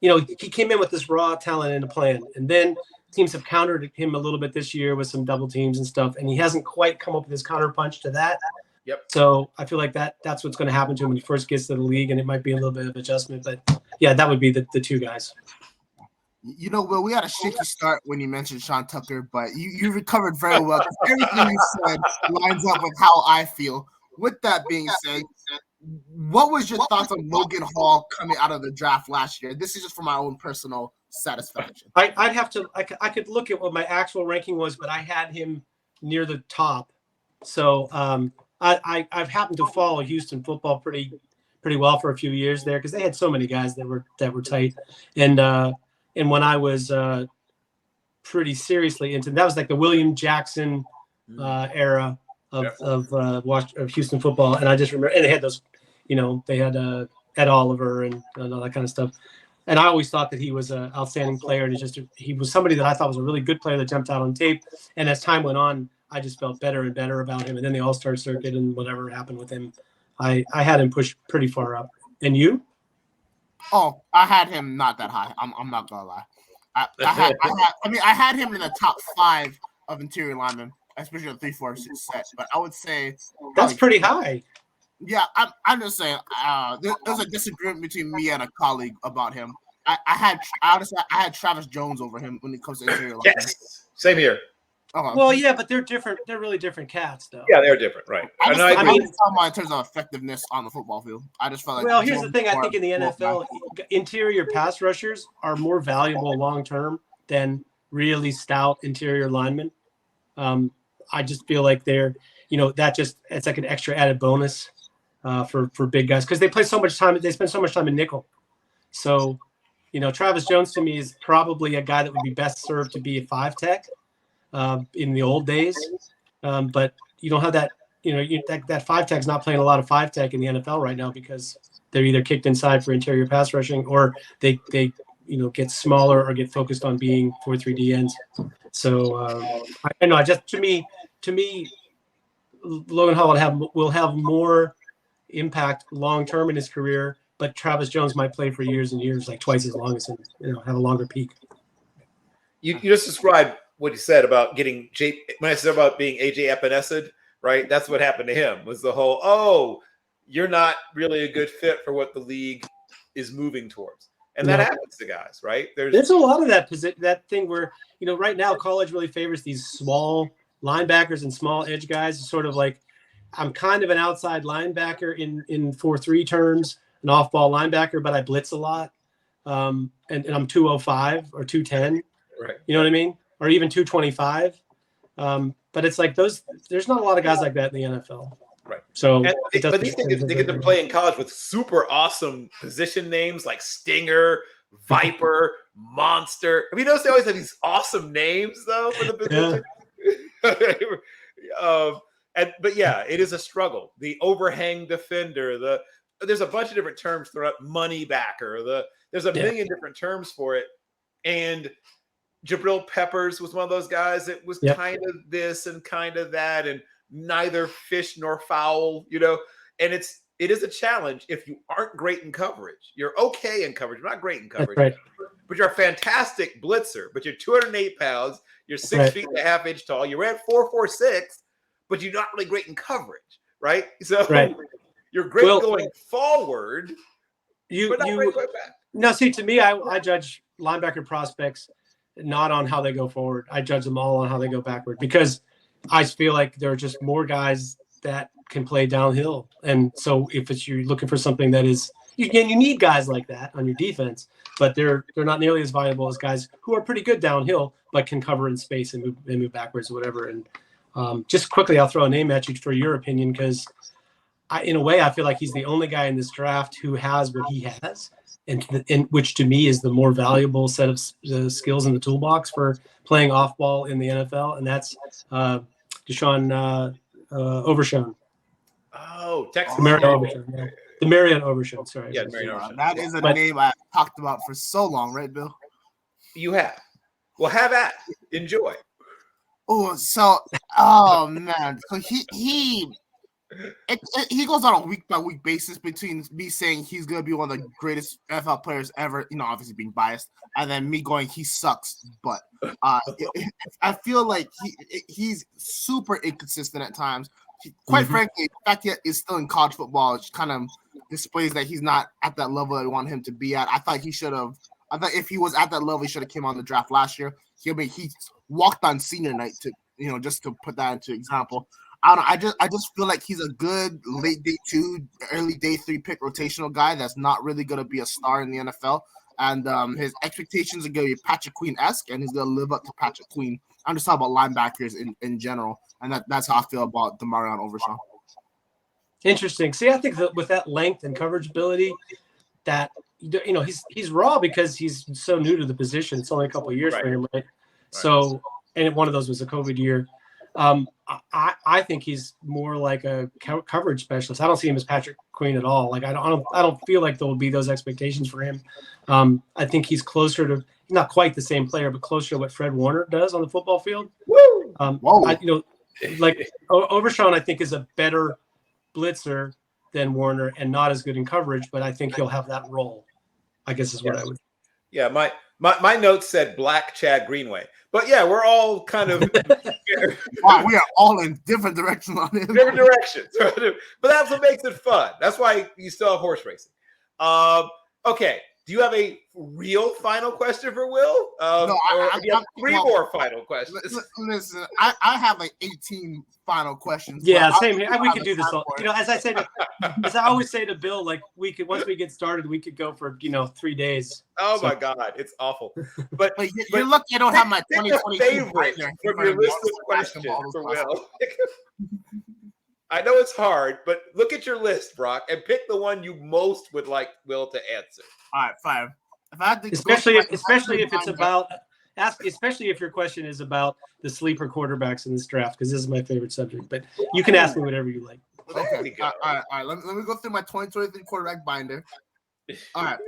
He came in with this raw talent and a plan, and then teams have countered him a little bit this year with some double teams and stuff, and he hasn't quite come up with his counterpunch to that. Yep. So I feel like that's what's going to happen to him when he first gets to the league, and it might be a little bit of adjustment. But yeah, that would be the 2 guys. Will, we had a shaky start when you mentioned Sean Tucker, but you recovered very well. Everything you said lines up with how I feel. With that being said, what was your thoughts on Logan Hall coming out of the draft last year? This is just for my own personal satisfaction. I'd have to. I could look at what my actual ranking was, but I had him near the top. So I've happened to follow Houston football pretty well for a few years there because they had so many guys that were tight. And when I was pretty seriously into that was like the William Jackson era of Houston football, and I just remember, and they had those, they had Ed Oliver and all that kind of stuff. And I always thought that he was an outstanding player, and he was somebody that I thought was a really good player that jumped out on tape. And as time went on, I just felt better and better about him. And then the All-Star circuit and whatever happened with him, I had him pushed pretty far up. And you? Oh, I had him not that high. I'm not gonna lie. I had him in the top 5 of interior linemen, especially a 3-4-6 set. But I would say that's pretty high. Yeah, I'm just saying. There's a disagreement between me and a colleague about him. I had Travis Jones over him when it comes to interior linemen. Yes, same here. Well, yeah, but they're different. They're really different cats, though. Yeah, they're different, right? I mean, in terms of effectiveness on the football field, I just felt like. Well, here's the thing. I think in the NFL, interior pass rushers are more valuable long term than really stout interior linemen. I just feel like they're, it's like an extra added bonus for big guys because they play so much time. They spend so much time in nickel. So, Travis Jones to me is probably a guy that would be best served to be a 5 tech. In the old days, but you don't have that. That 5 tech's not playing a lot of 5 tech in the NFL right now because they're either kicked inside for interior pass rushing or they get smaller or get focused on being 4-3 ends. So I know. To me, Logan Hall will have more impact long term in his career but Travis Jones might play for years and years, like twice as long as him, have a longer peak. You just described what you said about getting when I said about being AJ Epinecid, right? That's what happened to him, was the whole, oh, you're not really a good fit for what the league is moving towards. And that happens to guys, right? There's a lot of that thing where, right now college really favors these small linebackers and small edge guys. Sort of like, I'm kind of an outside linebacker in 4-3 terms, an off-ball linebacker, but I blitz a lot. And I'm 205 or 210. Right. You know what I mean? Or even 225. But it's like there's not a lot of guys like that in the NFL. Right. So, but these things they get to play in college with super awesome position names like Stinger, Viper, Monster. I mean, notice they always have these awesome names though for the position. But yeah, it is a struggle. The overhang defender, there's a bunch of different terms throughout. Money backer, there's a million different terms for it. And Jabril Peppers was one of those guys that was kind of this and kind of that, and neither fish nor fowl, and it is a challenge if you aren't great in coverage. You're okay in coverage, not great in coverage, right. But you're a fantastic blitzer, but you're 208 pounds, you're 6 feet and a half inch tall, you're at 4.46, but you're not really great in coverage, right? So you're great going forward, but not great going back. No, see, to me, I judge linebacker prospects not on how they go forward. I judge them all on how they go backward, because I feel like there are just more guys that can play downhill. And so if you're looking for something that is, you need guys like that on your defense, but they're not nearly as valuable as guys who are pretty good downhill, but can cover in space and move backwards or whatever. And just quickly, I'll throw a name at you for your opinion, because in a way, I feel like he's the only guy in this draft who has what he has, and which to me is the more valuable set of skills in the toolbox for playing off ball in the NFL, and that's Deshaun Overshown. Oh, Texas. The Marion Overshown. Sorry. Yeah, Marion Overshown. That is a name I talked about for so long, right, Bill? You have. Well, have at. Enjoy. Oh man. So he goes on a week by week basis between me saying he's gonna be one of the greatest NFL players ever, obviously being biased, and then me going he sucks. But I feel like he's super inconsistent at times. Quite frankly, the fact that he's still in college football, it kind of displays that he's not at that level that we want him to be at. I thought if he was at that level, he should have came on the draft last year. He walked on senior night to, just to put that into example. I don't know. I just feel like he's a good late day 2, early day 3 pick rotational guy that's not really going to be a star in the NFL. And his expectations are going to be Patrick Queen-esque, and he's going to live up to Patrick Queen. I'm just talking about linebackers in general, and that's how I feel about Demarion Overshown. Interesting. See, I think that with that length and coverage ability, that he's raw because he's so new to the position. It's only a couple of years for him, right? So, and one of those was a COVID year. I think he's more like a coverage specialist. I don't see him as Patrick Queen at all. Like I don't feel like there will be those expectations for him. I think he's closer to, not quite the same player, but closer to what Fred Warner does on the football field. Woo! Like Overshown, I think is a better blitzer than Warner and not as good in coverage, but I think he'll have that role, I guess is what I would. Yeah, my notes said Black Chad Greenway. But yeah, we're all kind of wow, we are all in different directions on it. Different directions. But that's what makes it fun. That's why you still have horse racing. Okay. Do you have a real final question for Will? No, I have 3 more final questions. Listen, I have like 18 final questions. Yeah, same here. We could do this all. As I always say to Bill, like once we get started, we could go for 3 days. Oh my God, it's awful. But you're lucky I don't have my 2022 favorite from your list of questions for Will. I know it's hard, but look at your list, Brock, and pick the one you most would like Will to answer. All right, fine. If I had to especially if it's about especially if your question is about the sleeper quarterbacks in this draft, because this is my favorite subject. But you can ask me whatever you like. Okay. All right. Let me go through my 2023 quarterback binder. All right.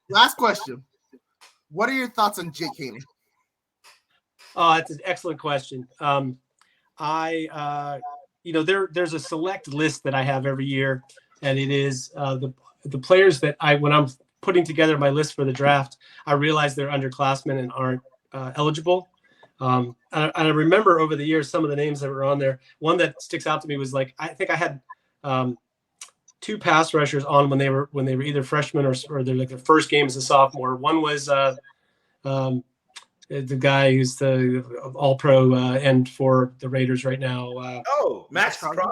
Last question. What are your thoughts on Jake Haney? Oh, that's an excellent question. There's a select list that I have every year, and it is the players that when I'm putting together my list for the draft, I realize they're underclassmen and aren't eligible. And I remember over the years some of the names that were on there. One that sticks out to me was like I think I had 2 pass rushers on when they were either freshmen or they're like their first game as a sophomore. One was the guy who's the All-Pro end for the Raiders right now. Max Crosby.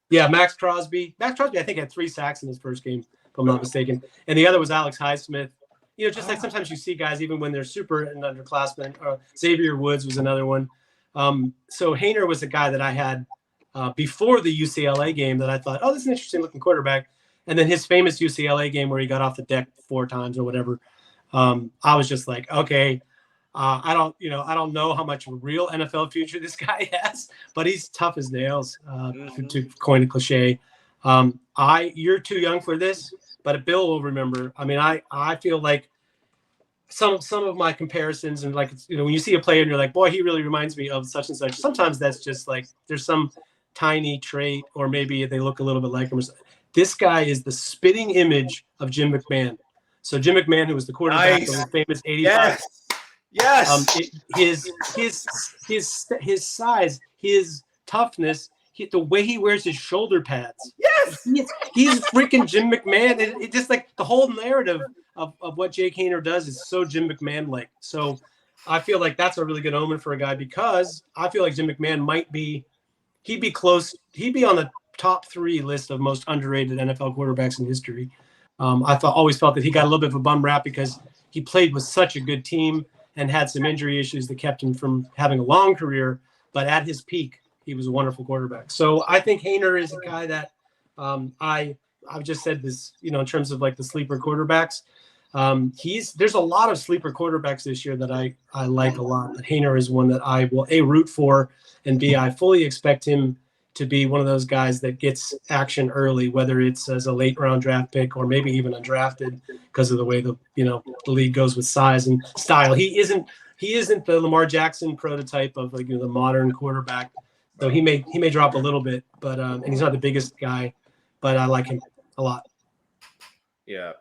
Yeah, Max Crosby. Max Crosby, I think, had 3 sacks in his first game, if I'm not mistaken. And the other was Alex Highsmith. You know, just like sometimes you see guys, even when they're super and underclassmen. Xavier Woods was another one. So Haener was a guy that I had before the UCLA game that I thought, this is an interesting looking quarterback. And then his famous UCLA game where he got off the deck 4 times or whatever. I was just like, okay, I don't know how much real NFL future this guy has, but he's tough as nails, to coin a cliche. You're too young for this, but Bill will remember. I mean, I feel like some of my comparisons and like, when you see a player and you're like, boy, he really reminds me of such and such. Sometimes that's just like, there's some tiny trait, or maybe they look a little bit like him. This guy is the spitting image of Jim McMahon. So Jim McMahon, who was the quarterback of the famous 85. Yes. His size, his toughness, the way he wears his shoulder pads. Yes. He's freaking Jim McMahon. It just like the whole narrative of what Jake Haener does is so Jim McMahon-like. So I feel like that's a really good omen for a guy, because I feel like Jim McMahon he'd be close. He'd be on the top 3 list of most underrated NFL quarterbacks in history. I always felt that he got a little bit of a bum rap because he played with such a good team and had some injury issues that kept him from having a long career. But at his peak, he was a wonderful quarterback. So I think Haener is a guy that I've just said this, in terms of like the sleeper quarterbacks. There's a lot of sleeper quarterbacks this year that I like a lot. But Haener is one that I will A, root for, and B, I fully expect him to be one of those guys that gets action early, whether it's as a late round draft pick or maybe even undrafted, because of the way the league goes with size and style. He isn't the Lamar Jackson prototype of like the modern quarterback. So he may drop a little bit, but and he's not the biggest guy, but I like him a lot. Yeah.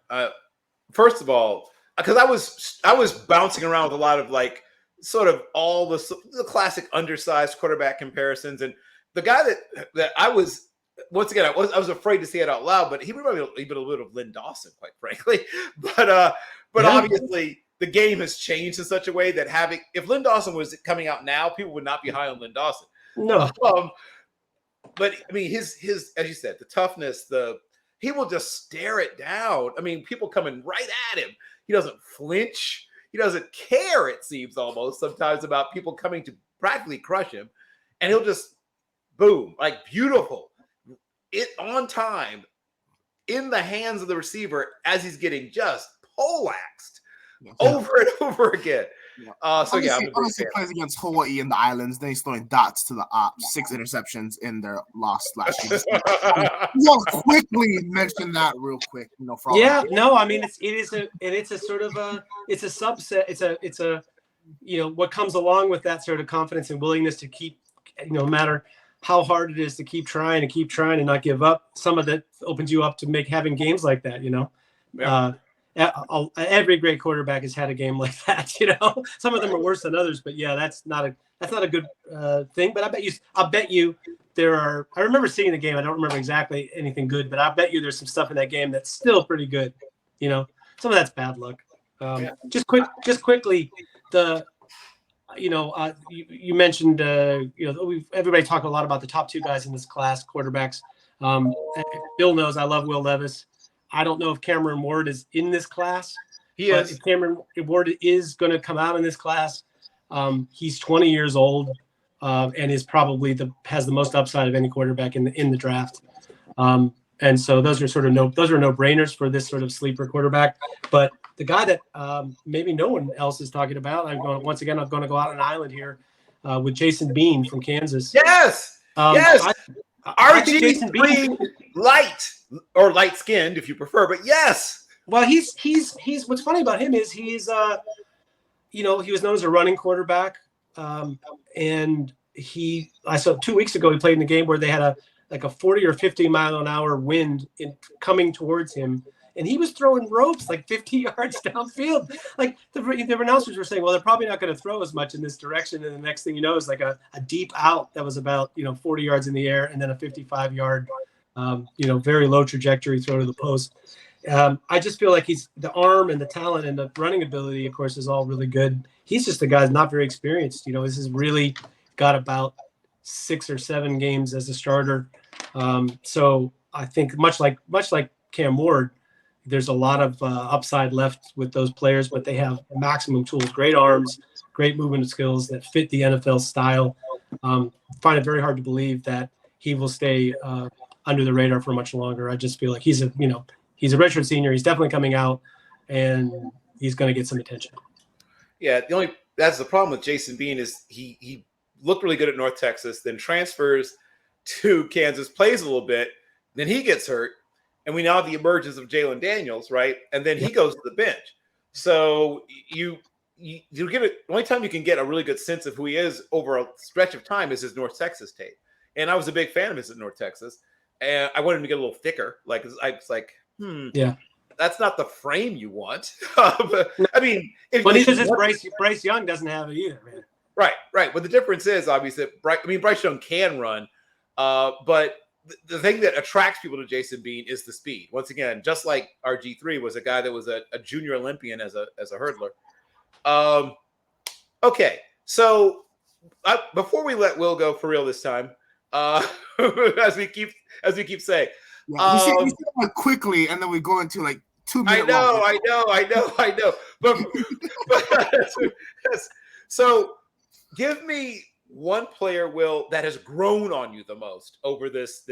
First of all, because I was bouncing around with a lot of like sort of all the classic undersized quarterback comparisons, and the guy that I was, once again, I was afraid to say it out loud, but he reminded me a little bit of Lynn Dawson, quite frankly. But obviously the game has changed in such a way that if Lynn Dawson was coming out now, people would not be high on Lynn Dawson. No. But I mean, his as you said, the toughness, he will just stare it down. I mean, people coming right at him. He doesn't flinch. He doesn't care, it seems almost sometimes, about people coming to practically crush him. And he'll just boom, like beautiful, it on time, in the hands of the receiver as he's getting just poleaxed over and over again. Honestly, plays against Hawaii and the islands. Then he's throwing dots to the ops. 6 interceptions in their loss last year. We'll quickly mention that real quick. I mean it's a sort of it's a subset. It's a what comes along with that sort of confidence and willingness to keep, no matter how hard it is to keep trying and not give up. Some of that opens you up to having games like that. Every great quarterback has had a game like that. Some of them are worse than others, but yeah, that's not a good thing. But I bet you there are. I remember seeing the game. I don't remember exactly anything good, but I bet you there's some stuff in that game that's still pretty good. Some of that's bad luck. Just quickly, you mentioned everybody talked a lot about the top 2 guys in this class, quarterbacks. Bill knows I love Will Levis. I don't know if Cameron Ward is in this class. He is. If Cameron Ward is going to come out in this class, he's 20 years old and is probably has the most upside of any quarterback in the draft. And so those are no brainers for this sort of sleeper quarterback. But the guy that maybe no one else is talking about, I'm going to go out on an island here with Jason Bean from Kansas. Yes. Yes. RG Green, light or light skinned if you prefer, but yes. Well, he's what's funny about him is he was known as a running quarterback. And I saw 2 weeks ago, he played in a game where they had a 40 or 50 mile an hour wind coming towards him. and he was throwing ropes like 50 yards downfield. Like the announcers were saying, well, they're probably not going to throw as much in this direction. And the next thing you know is like a deep out that was about 40 yards in the air, and then a 55-yard, very low trajectory throw to the post. I just feel like he's the arm and the talent and the running ability, of course, is all really good. He's just a guy not very experienced. This is really got about 6 or 7 games as a starter. So I think much like Cam Ward, there's a lot of upside left with those players, but they have maximum tools, great arms, great movement skills that fit the NFL style. Find it very hard to believe that he will stay under the radar for much longer. I just feel like he's a redshirt senior. He's definitely coming out, and he's going to get some attention. Yeah, that's the problem with Jason Bean is he looked really good at North Texas, then transfers to Kansas, plays a little bit, then he gets hurt, and we now have the emergence of Jalen Daniels, right? And then he goes to the bench. So you get it. The only time you can get a really good sense of who he is over a stretch of time is his North Texas tape. And I was a big fan of his at North Texas, and I wanted him to get a little thicker. Like I was like, yeah, that's not the frame you want. But, I mean, Bryce Young doesn't have it either, man. Right. But the difference is obviously Bryce Young can run, but the thing that attracts people to Jason Bean is the speed. Once again, just like RG3 was a guy that was a junior Olympian as a hurdler. Okay, so before we let Will go for real this time, as we keep saying. Yeah, we see it quickly, and then we go into like 2 minutes. I know. But so give me one player, Will, that has grown on you the most over this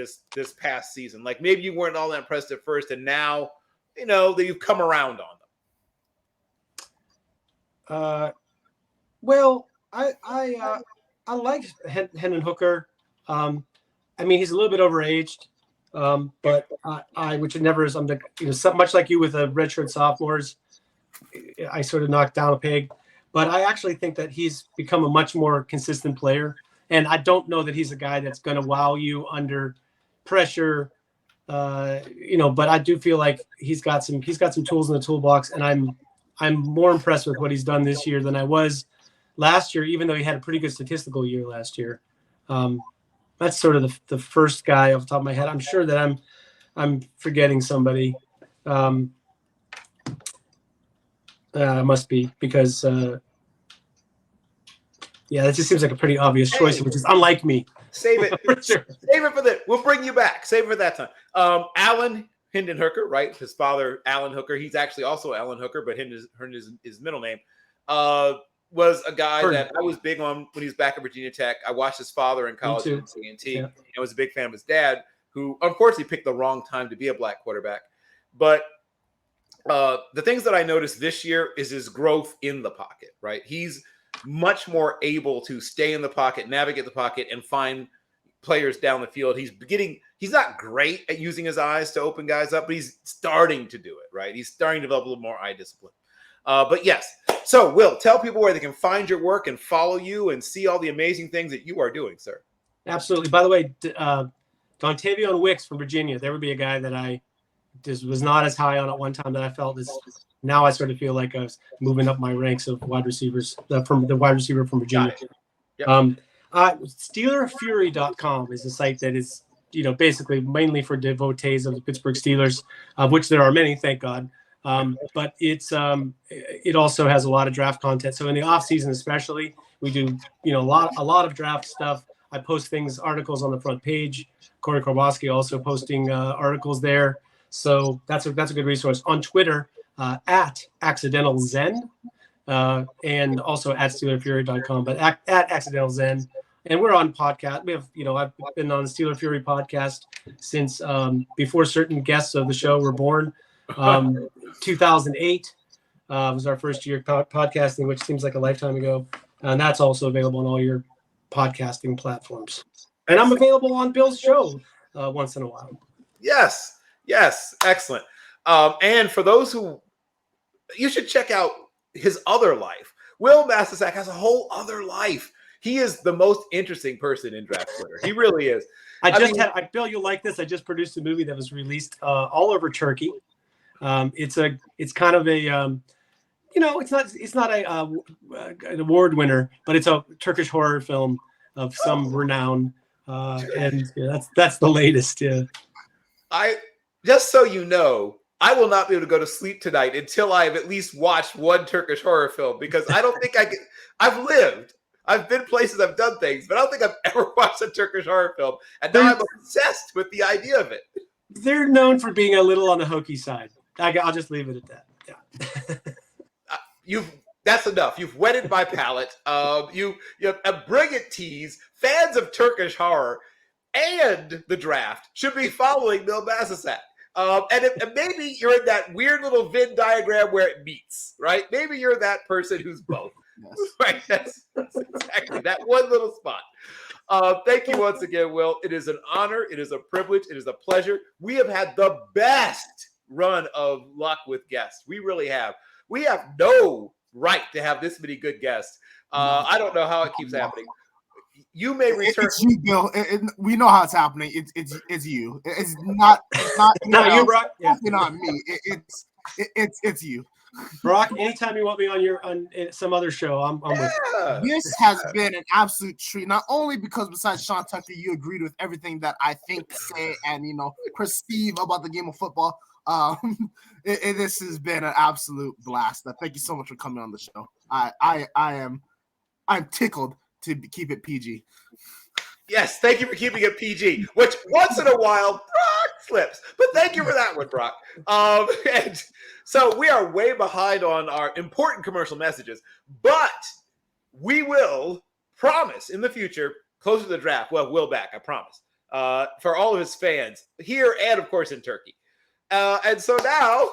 past season. Like maybe you weren't all that impressed at first, and now that you've come around on them. Well, I like Hendon Hooker. I mean, he's a little bit overaged. But which never is, so much like you with the redshirt sophomores, I sort of knocked down a peg, but I actually think that he's become a much more consistent player. And I don't know that he's a guy that's going to wow you under pressure, but I do feel like he's got some tools in the toolbox, and I'm more impressed with what he's done this year than I was last year, even though he had a pretty good statistical year last year. That's sort of the first guy off the top of my head. I'm sure that I'm forgetting somebody. Must be because that just seems like a pretty obvious choice, which is unlike me. Save it. Sure. Save it for that. We'll bring you back. Save it for that time. Alan Hendon Hooker, right? His father, Alan Hooker. He's actually also Alan Hooker, but Hendon is his middle name. Was a guy that I was big on when he was back at Virginia Tech. I watched his father in college at A&T, and I was a big fan of his dad, who unfortunately picked the wrong time to be a black quarterback. But the things that I noticed this year is his growth in the pocket, right? He's much more able to stay in the pocket, navigate the pocket, and find players down the field. He's not great at using his eyes to open guys up, but he's starting to do it, right? He's starting to develop a little more eye discipline. But yes. So, Will, tell people where they can find your work and follow you and see all the amazing things that you are doing, sir. Absolutely. By the way, Dontavion Wicks from Virginia, there would be a guy that I just was not as high on at one time that I felt is now I sort of feel like I was moving up my ranks of wide receivers from the wide receiver from Virginia. Yep. SteelerFury.com is a site that is, basically mainly for devotees of the Pittsburgh Steelers, of which there are many, thank God. But it also has a lot of draft content. So in the off season, especially, we do a lot of draft stuff. I post articles on the front page. Corey Korboski also posting articles there. So that's a good resource. On Twitter, at Accidental Zen, and also at SteelerFury.com, but at Accidental Zen. And we're on podcast. We have, I've been on the Steeler Fury podcast since before certain guests of the show were born. 2008 was our first year podcasting, which seems like a lifetime ago. And that's also available on all your podcasting platforms. And I'm available on Bill's show once in a while. Yes. Excellent. And for those you should check out his other life. Will Masisak has a whole other life. He is the most interesting person in draft Twitter. He really is. Bill, you'll like this. I just produced a movie that was released all over Turkey. It's kind of a it's not an award winner, but it's a Turkish horror film of some renown, and that's the latest. Yeah. I just so you know, I will not be able to go to sleep tonight until I've at least watched one Turkish horror film, because I don't think I can. I've been places, I've done things, but I don't think I've ever watched a Turkish horror film, and now I'm obsessed with the idea of it. They're known for being a little on the hokey side. I'll just leave it at that. Yeah. That's enough. You've whetted my palate. You have a brilliant tease. Fans of Turkish horror and the draft should be following Bill Masisak. And maybe you're in that weird little Venn diagram where it meets, right? Maybe you're that person who's both. Yes. Right? That's exactly that one little spot. Thank you once again, Will. It is an honor. It is a privilege. It is a pleasure. We have had the best run of luck with guests. We really have. We have no right to have this many good guests. I don't know how it keeps happening. You may return. It's you, Bill. We know how it's happening. It's you. It's not not you, Brock. Yeah. Not me. It's you, Brock. Anytime you want me on some other show, I'm with you. This has been an absolute treat. Not only because besides Sean Tucker, you agreed with everything that I think, say, and perceive about the game of football. This has been an absolute blast. Thank you so much for coming on the show. I'm tickled to keep it PG. Yes, thank you for keeping it PG, which once in a while Brock slips. But thank you for that one, Brock. And so we are way behind on our important commercial messages, but we will promise in the future, closer to the draft, Will back, I promise, for all of his fans here and, of course, in Turkey. And so now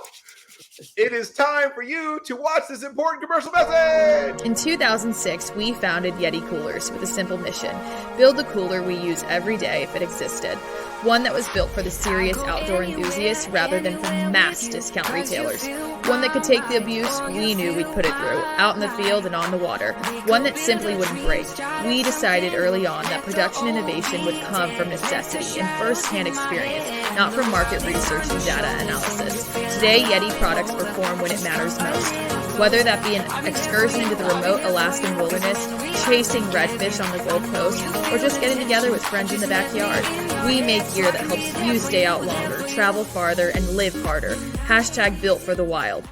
it is time for you to watch this important commercial message. In 2006, we founded Yeti Coolers with a simple mission: build the cooler we use every day if it existed. One that was built for the serious outdoor enthusiasts rather than for mass discount retailers. One that could take the abuse we knew we'd put it through, out in the field and on the water. One that simply wouldn't break. We decided early on that production innovation would come from necessity and first-hand experience, not from market research and data analysis. Today, Yeti products perform when it matters most. Whether that be an excursion into the remote Alaskan wilderness, chasing redfish on the Gold Coast, or just getting together with friends in the backyard, we make gear that helps you stay out longer, travel farther, and live harder. # built for the wild.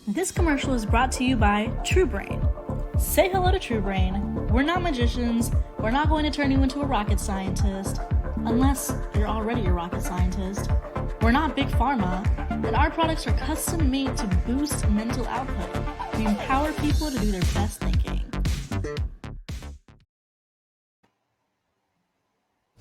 This commercial is brought to you by TrueBrain. Say hello to TrueBrain. We're not magicians. We're not going to turn you into a rocket scientist, unless you're already a rocket scientist. We're not big pharma, and our products are custom made to boost mental output. We empower people to do their best thinking.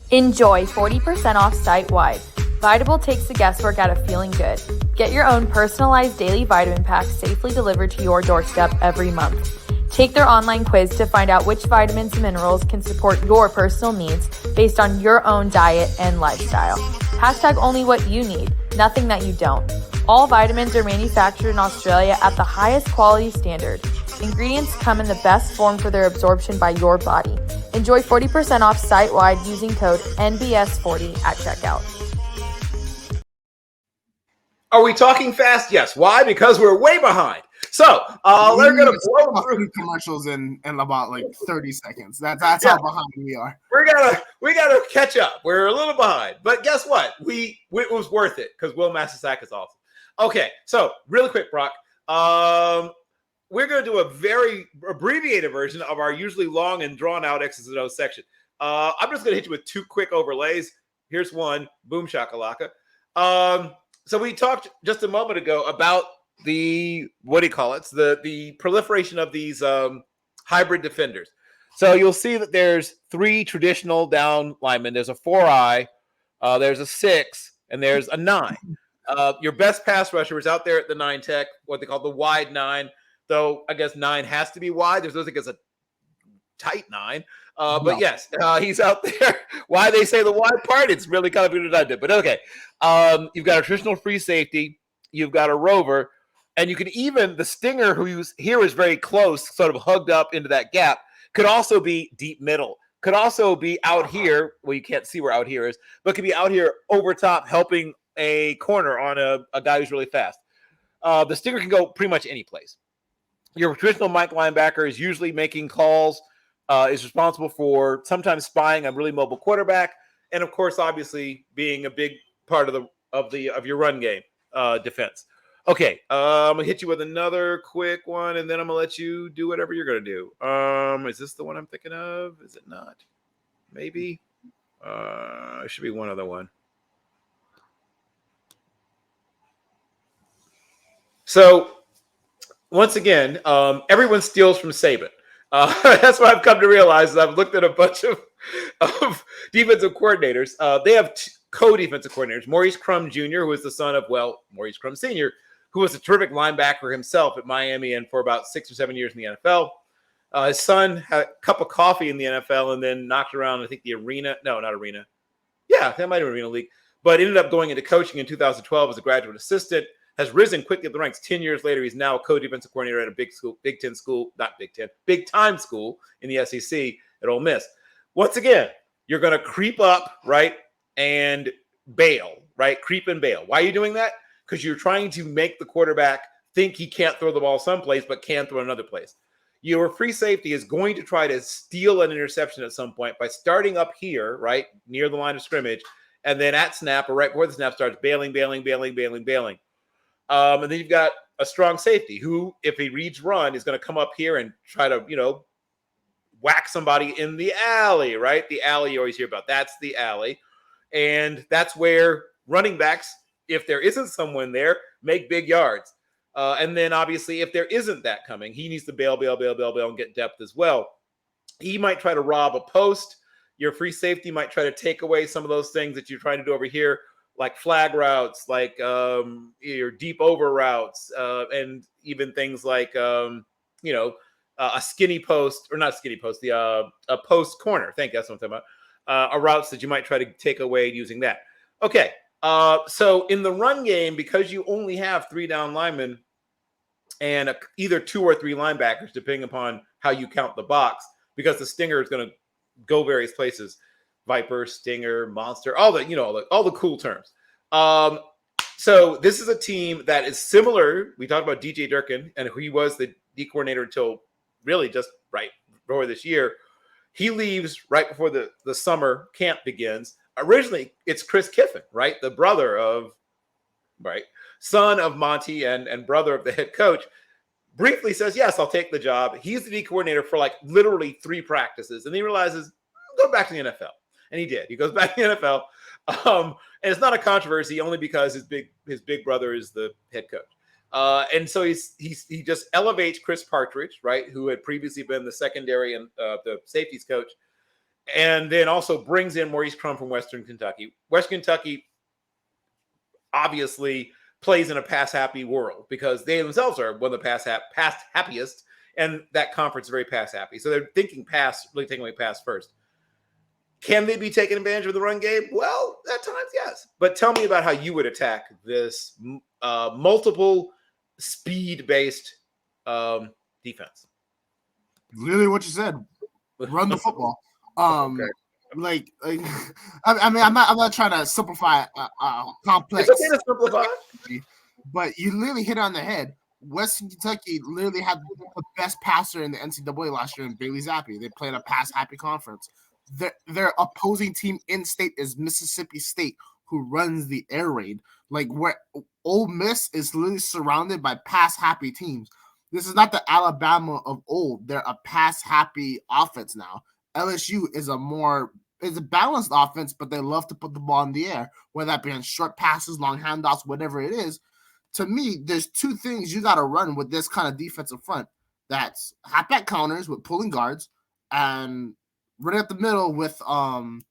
Enjoy 40% off site-wide. Vitable takes the guesswork out of feeling good. Get your own personalized daily vitamin pack safely delivered to your doorstep every month. Take their online quiz to find out which vitamins and minerals can support your personal needs based on your own diet and lifestyle. # only what you need, nothing that you don't. All vitamins are manufactured in Australia at the highest quality standard. Ingredients come in the best form for their absorption by your body. Enjoy 40% off site-wide using code NBS40 at checkout. Are we talking fast? Yes. Why? Because we're way behind. So we're going to blow through commercials in about like 30 seconds. That's how behind we are. We gotta catch up. We're a little behind, but guess what? It was worth it because Will Masisak is awesome. Okay, so really quick, Brock. We're going to do a very abbreviated version of our usually long and drawn out X's and O's section. I'm just going to hit you with 2 quick overlays. Here's one. Boom shakalaka. So we talked just a moment ago about the proliferation of these hybrid defenders. So you'll see that there's 3 traditional down linemen. There's a 4-eye, there's a 6, and there's a 9. Your best pass rusher is out there at the 9 tech, what they call the wide 9. Though I guess 9 has to be wide. There's no such thing as a tight 9. But yes, he's out there. Why they say the wide part, it's really kind of redundant. But okay. You've got a traditional free safety. You've got a rover. And you can even, the stinger who's here is very close, sort of hugged up into that gap, could also be deep middle. could also be out here. Well, you can't see where out here is, but could be out here over top helping a corner on a guy who's really fast. The stinger can go pretty much any place. Your traditional Mike linebacker is usually making calls, is responsible for sometimes spying a really mobile quarterback, and of course, obviously, being a big part of your run game defense. Okay, I'm gonna hit you with another quick one, and then I'm gonna let you do whatever you're gonna do. Is this the one I'm thinking of? Is it not? Maybe. It should be one other one. So, once again, everyone steals from Saban. That's what I've come to realize. Is I've looked at a bunch of defensive coordinators. They have co-defensive coordinators. Maurice Crum Jr., who is the son of, Maurice Crum Sr., who was a terrific linebacker himself at Miami and for about 6 or 7 years in the NFL. His son had a cup of coffee in the NFL and then knocked around, I think, the arena. No, not arena. Yeah, that might have been Arena League. But ended up going into coaching in 2012 as a graduate assistant. Has risen quickly up the ranks. 10 years later, he's now a co-defensive coordinator at a big time school in the SEC at Ole Miss. Once again, you're going to creep up, right, and bail, right? Creep and bail. Why are you doing that? Because you're trying to make the quarterback think he can't throw the ball someplace but can throw another place. Your free safety is going to try to steal an interception at some point by starting up here, right, near the line of scrimmage, and then at snap or right before the snap starts bailing. And then you've got a strong safety who, if he reads run, is going to come up here and try to, whack somebody in the alley, right? The alley you always hear about. That's the alley. And that's where running backs, if there isn't someone there, make big yards. And then, obviously, if there isn't that coming, he needs to bail, and get depth as well. He might try to rob a post. Your free safety might try to take away some of those things that you're trying to do over here, like flag routes, like your deep over routes, and even things like, a skinny post, or not skinny post, a post corner. Thank you. That's what I'm talking about. Routes that you might try to take away using that. Okay. So in the run game, because you only have 3 down linemen and either 2 or 3 linebackers, depending upon how you count the box, because the stinger is going to go various places. Viper, stinger, monster, all the cool terms. So this is a team that is similar. We talked about DJ Durkin, and he was the D coordinator until really just right before this year. He leaves right before the summer camp begins. Originally, it's Chris Kiffin, right? The brother of, son of Monty and brother of the head coach. Briefly says, yes, I'll take the job. He's the D coordinator for literally 3 practices. And he realizes, go back to the NFL. And he did. He goes back to the NFL. And it's not a controversy only because his big brother is the head coach. And so he just elevates Chris Partridge, right, who had previously been the secondary and the safeties coach, and then also brings in Maurice Crum from Western Kentucky. Western Kentucky obviously plays in a pass-happy world because they themselves are one of the pass happiest, and that conference is very pass-happy. So they're thinking pass, really taking away pass first. Can they be taking advantage of the run game? Well, at times, yes. But tell me about how you would attack this multiple speed-based defense. Literally what you said. Run the football. Okay. I'm not trying to simplify complex. It's okay to simplify. But you literally hit it on the head. Western Kentucky literally had the best passer in the NCAA last year in Bailey Zappi. They played a pass-happy conference. Their opposing team in state is Mississippi State, who runs the air raid. Where Ole Miss is literally surrounded by pass-happy teams. This is not the Alabama of old. They're a pass-happy offense now. LSU is a balanced offense, but they love to put the ball in the air, whether that be on short passes, long handoffs, whatever it is. To me, there's 2 things you got to run with this kind of defensive front. That's halfback counters with pulling guards, and right at the middle with what am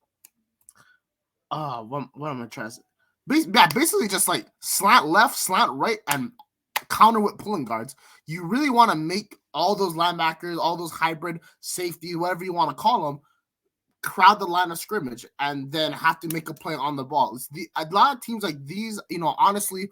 I trying to say? Basically just slant left, slant right, and counter with pulling guards. You really want to make all those linebackers, all those hybrid safety, whatever you want to call them, crowd the line of scrimmage and then have to make a play on the ball. A lot of teams like these, honestly,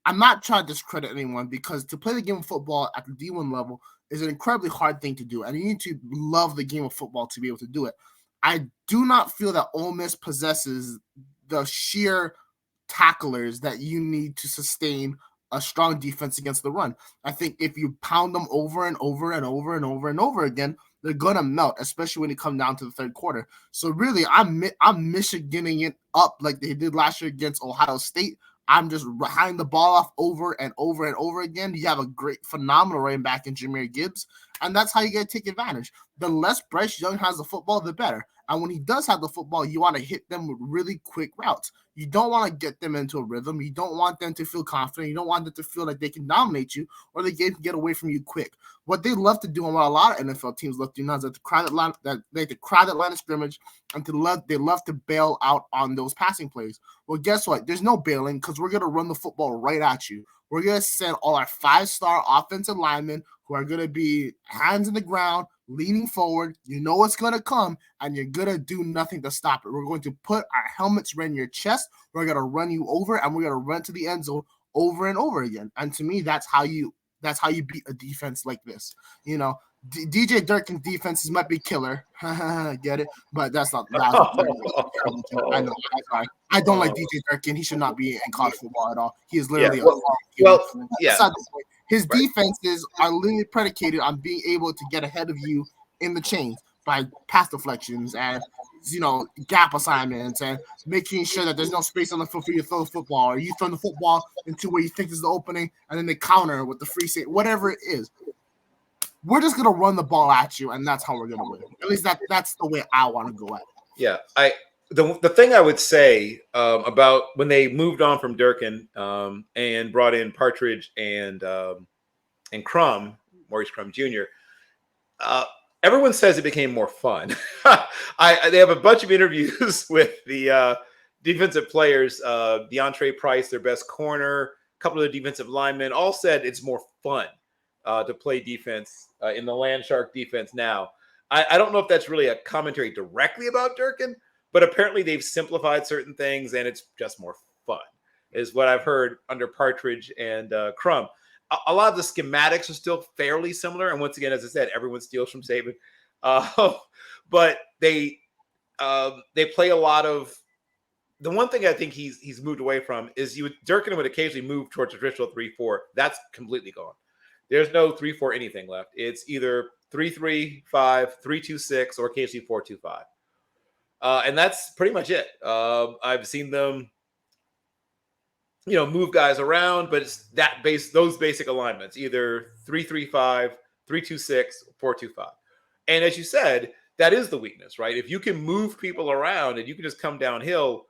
I'm not trying to discredit anyone because to play the game of football at the D1 level is an incredibly hard thing to do. And you need to love the game of football to be able to do it. I do not feel that Ole Miss possesses the sheer tacklers that you need to sustain a strong defense against the run. I think if you pound them over and over and over and over and over again, they're gonna melt, especially when it comes down to the third quarter. So really, I'm Michiganing it up like they did last year against Ohio State. I'm just handing the ball off over and over and over again. You have a phenomenal running back in Jahmyr Gibbs, and that's how you get to take advantage. The less Bryce Young has the football, the better. And when he does have the football, you want to hit them with really quick routes. You don't want to get them into a rhythm. You don't want them to feel confident. You don't want them to feel like they can dominate you or they can get away from you quick. What they love to do and what a lot of NFL teams love to do now is that they crowd that line of scrimmage and they love to bail out on those passing plays. Well, guess what? There's no bailing because we're going to run the football right at you. We're going to send all our 5-star offensive linemen who are going to be hands in the ground, leaning forward. You know what's going to come, and you're going to do nothing to stop it. We're going to put our helmets right in your chest. We're going to run you over, and we're going to run to the end zone over and over again. And to me, that's how you beat a defense like this. You know, DJ Durkin's defenses might be killer. Get it? But that's not. I know. I don't like DJ Durkin. He should not be in college football at all. He is literally his defenses are literally predicated on being able to get ahead of you in the chains by pass deflections and gap assignments and making sure that there's no space on the field for you to throw the football, or you throw the football into where you think is the opening and then they counter with the free safety, whatever it is. We're just gonna run the ball at you, and that's how we're gonna win. At least that's the way I want to go at it. Yeah, the thing I would say about when they moved on from Durkin and brought in Partridge and Crum, Maurice Crum Jr. Everyone says it became more fun. They have a bunch of interviews with the defensive players. DeAndre Price, their best corner, a couple of the defensive linemen, all said it's more fun to play defense in the Landshark defense now. I don't know if that's really a commentary directly about Durkin, but apparently they've simplified certain things and it's just more fun, is what I've heard under Partridge and Crum. A lot of the schematics are still fairly similar. And once again, as I said, everyone steals from Saban. But they play a lot of – the one thing I think he's moved away from is Durkin would occasionally move towards a traditional 3-4. That's completely gone. There's no 3-4 anything left. It's either 3-3-5, 3-2-6, or occasionally 4-2-5. And that's pretty much it. I've seen them move guys around, but it's those basic alignments, either 3-3-5, 3-2-6, 4-2-5. And as you said, that is the weakness, right? If you can move people around and you can just come downhill,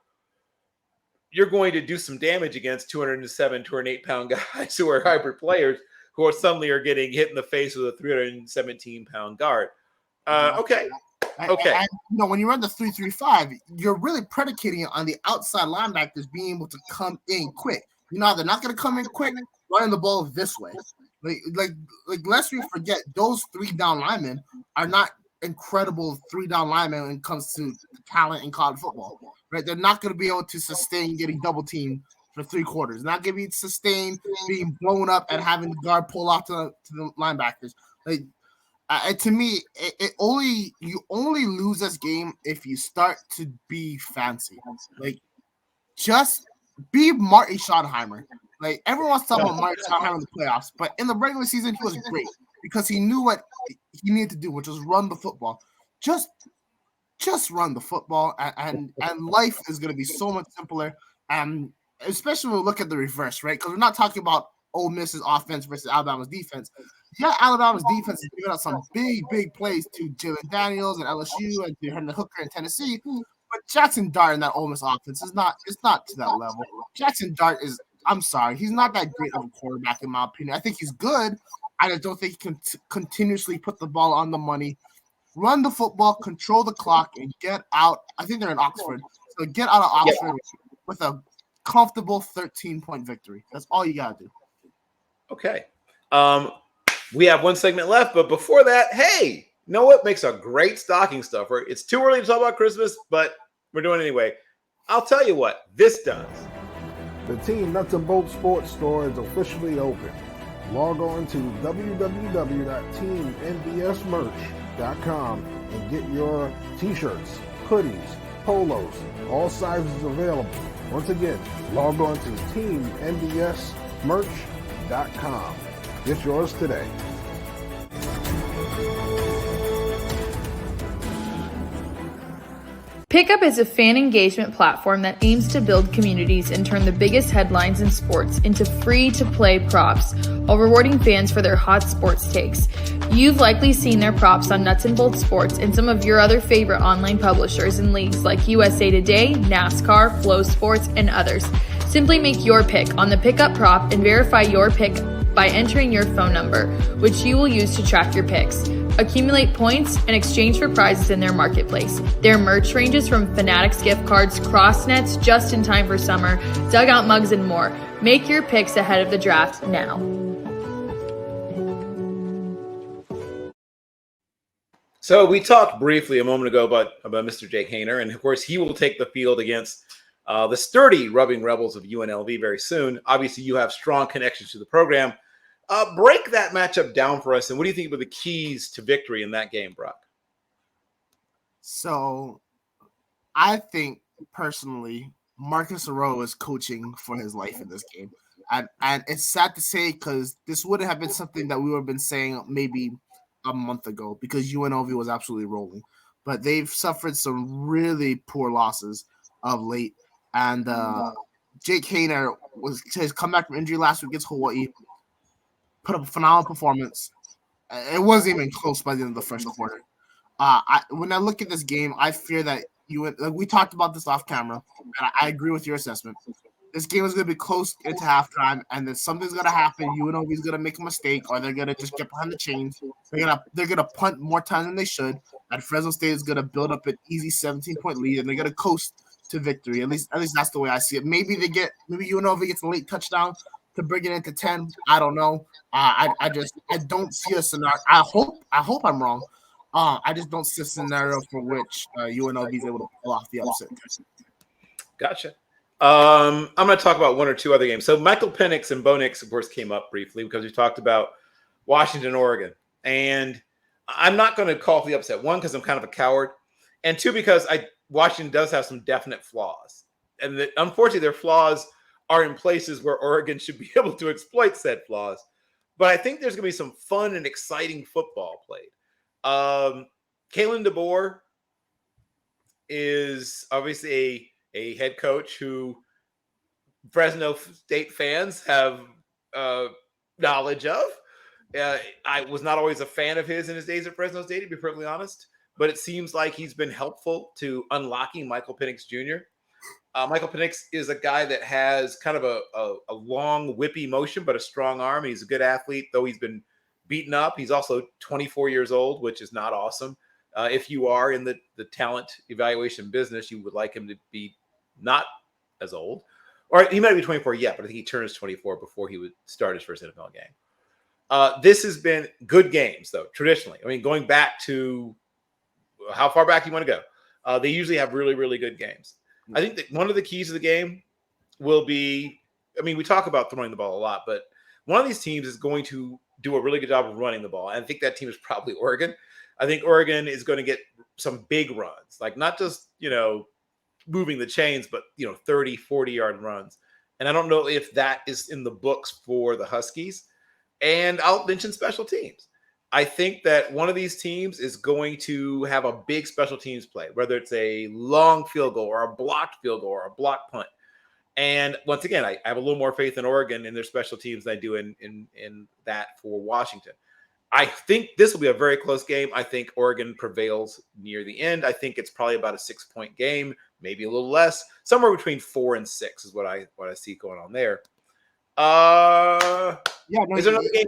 you're going to do some damage against 207, 208-pound guys who are hybrid players who suddenly are getting hit in the face with a 317-pound guard. Okay. And, when you run the 3-3-5, you're really predicating it on the outside linebackers being able to come in quick. They're not going to come in quick, running the ball this way. Like lest we forget, those 3-down linemen are not incredible 3-down linemen when it comes to talent in college football. Right? They're not going to be able to sustain getting double teamed for 3 quarters. Not going to be sustained being blown up and having the guard pull off to the linebackers. To me, you only lose this game if you start to be fancy. Just be Marty Schottenheimer. Everyone wants to talk about Marty Schottenheimer in the playoffs, but in the regular season, he was great because he knew what he needed to do, which was run the football. Just run the football, and life is going to be so much simpler. Especially when we look at the reverse, right? Because we're not talking about Ole Miss's offense versus Alabama's defense. Yeah, Alabama's defense is giving up some big plays to Jalen Daniels and LSU and to Hendon Hooker in Tennessee. But Jackson Dart in that Ole Miss offense it's not to that level. Jackson Dart I'm sorry, he's not that great of a quarterback in my opinion. I think he's good. I just don't think he can continuously put the ball on the money, run the football, control the clock, and get out. I think they're in Oxford. So get out of Oxford with a comfortable 13-point victory. That's all you got to do. Okay. We have one segment left, but before that, hey, you know what makes a great stocking stuffer? It's too early to talk about Christmas, but we're doing it anyway. I'll tell you what this does. The Team Nuts and Bolts Sports Store is officially open. Log on to www.teamnbsmerch.com HBCUteam.com and get your t-shirts, hoodies, polos, all sizes available. Once again, log on to teamndsmerch.com. Get yours today. Pickup is a fan engagement platform that aims to build communities and turn the biggest headlines in sports into free-to-play props while rewarding fans for their hot sports takes. You've likely seen their props on Nuts and Bolts Sports and some of your other favorite online publishers and leagues like USA Today, NASCAR, Flow Sports, and others. Simply make your pick on the Pickup prop and verify your pick by entering your phone number, which you will use to track your picks. Accumulate points and exchange for prizes in their marketplace. Their merch ranges from Fanatics gift cards, cross nets just in time for summer, dugout mugs, and more. Make your picks ahead of the draft now. So we talked briefly a moment ago about Mr. Jake Haener, and of course he will take the field against the sturdy Rubbing Rebels of UNLV very soon. Obviously, you have strong connections to the program. Break that matchup down for us, and what do you think were the keys to victory in that game, Brock? So, I think personally, Marcus Arroyo is coaching for his life in this game, and it's sad to say because this wouldn't have been something that we would have been saying maybe a month ago because UNLV was absolutely rolling, but they've suffered some really poor losses of late, and Jake Haener has come back from injury last week against Hawaii. Put up a phenomenal performance. It wasn't even close by the end of the first quarter. When I look at this game, I fear that we talked about this off camera, and I agree with your assessment. This game is going to be close into halftime, and then something's going to happen. UNLV is going to make a mistake, or they're going to just get behind the chains. They're going to punt more time than they should, and Fresno State is going to build up an easy 17-point lead, and they're going to coast to victory. At least that's the way I see it. Maybe UNLV gets a late touchdown to bring it into 10. I don't know. I don't see a scenario. I hope I'm wrong. I just don't see a scenario for which UNLV is able to pull off the upset. Gotcha. I'm going to talk about one or two other games. So Michael Penix and Bo Nix, of course, came up briefly because we talked about Washington, Oregon. And I'm not going to call for the upset. One, because I'm kind of a coward. And two, because Washington does have some definite flaws. And unfortunately, their flaws are in places where Oregon should be able to exploit said flaws. But I think there's going to be some fun and exciting football played. Kalen DeBoer is obviously a head coach who Fresno State fans have knowledge of. I was not always a fan of his in his days at Fresno State, to be perfectly honest. But it seems like he's been helpful to unlocking Michael Penix Jr. Michael Penix is a guy that has kind of a long, whippy motion, but a strong arm. He's a good athlete, though he's been beaten up. He's also 24 years old, which is not awesome. If you are in the talent evaluation business, you would like him to be not as old. Or he might be 24 yet, but I think he turns 24 before he would start his first NFL game. This has been good games, though, traditionally. I mean, going back to how far back you want to go. They usually have really, really good games. I think that one of the keys of the game will be, I mean, we talk about throwing the ball a lot, but one of these teams is going to do a really good job of running the ball. And I think that team is probably Oregon. I think Oregon is going to get some big runs, like not just, moving the chains, but, 30, 40-yard runs. And I don't know if that is in the books for the Huskies. And I'll mention special teams. I think that one of these teams is going to have a big special teams play, whether it's a long field goal or a blocked field goal or a blocked punt. And once again, I have a little more faith in Oregon in their special teams than I do in that for Washington. I think this will be a very close game. I think Oregon prevails near the end. I think it's probably about a 6-point game, maybe a little less. Somewhere between 4 and 6 is what I see going on there. Is there another game?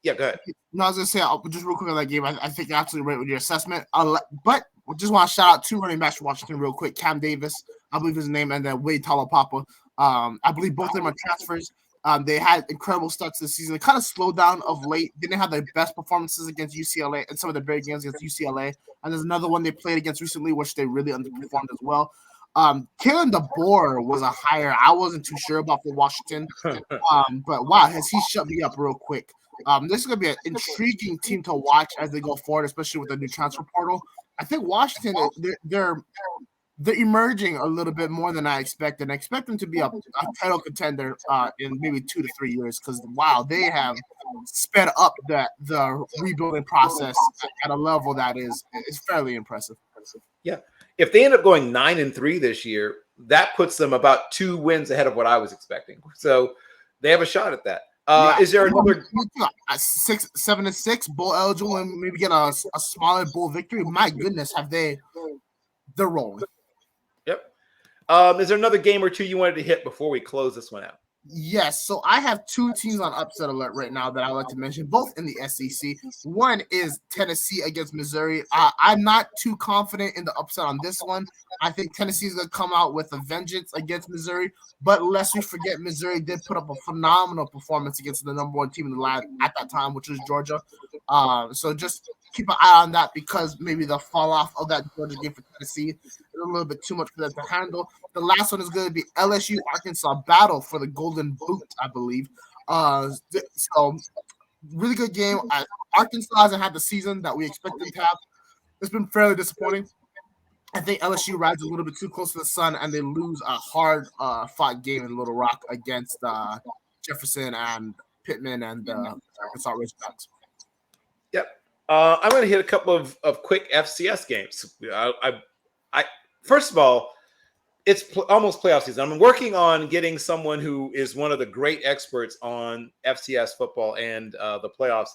Yeah, go ahead. No, I was going to say, just real quick on that game, I think you're absolutely right with your assessment. But I just want to shout out two running backs from Washington real quick. Cam Davis, I believe his name, and then Wade Talapapa. I believe both of them are transfers. They had incredible starts this season. They kind of slowed down of late. Didn't have their best performances against UCLA and some of the big games against UCLA. And there's another one they played against recently, which they really underperformed as well. Kalen DeBoer was a hire I wasn't too sure about for Washington. But wow, has he shut me up real quick. This is going to be an intriguing team to watch as they go forward, especially with the new transfer portal. I think Washington, they're emerging a little bit more than I expected. I expect them to be a title contender in maybe 2 to 3 years because, wow, they have sped up the rebuilding process at a level that is fairly impressive. Yeah. If they end up going 9-3 this year, that puts them about 2 wins ahead of what I was expecting. So they have a shot at that. Is there another 7-6 bowl eligible and maybe get a smaller bowl victory? My goodness, they're rolling. Yep. Is there another game or two you wanted to hit before we close this one out? Yes, so I have 2 teams on upset alert right now that I like to mention, both in the SEC. One is Tennessee against Missouri. I'm not too confident in the upset on this one. I think Tennessee is going to come out with a vengeance against Missouri, but lest we forget, Missouri did put up a phenomenal performance against the number 1 team in the land at that time, which was Georgia. So just keep an eye on that because maybe the fall off of that Georgia game for Tennessee is a little bit too much for them to handle. The last one is going to be LSU Arkansas battle for the Golden Boot, I believe. So really good game. Arkansas hasn't had the season that we expect them to have. It's been fairly disappointing. I think LSU rides a little bit too close to the sun, and they lose a hard fought game in Little Rock against Jefferson and Pittman and Arkansas Razorbacks. Yep. I'm going to hit a couple of quick FCS games. I first of all, it's almost playoff season. I'm working on getting someone who is one of the great experts on FCS football and the playoffs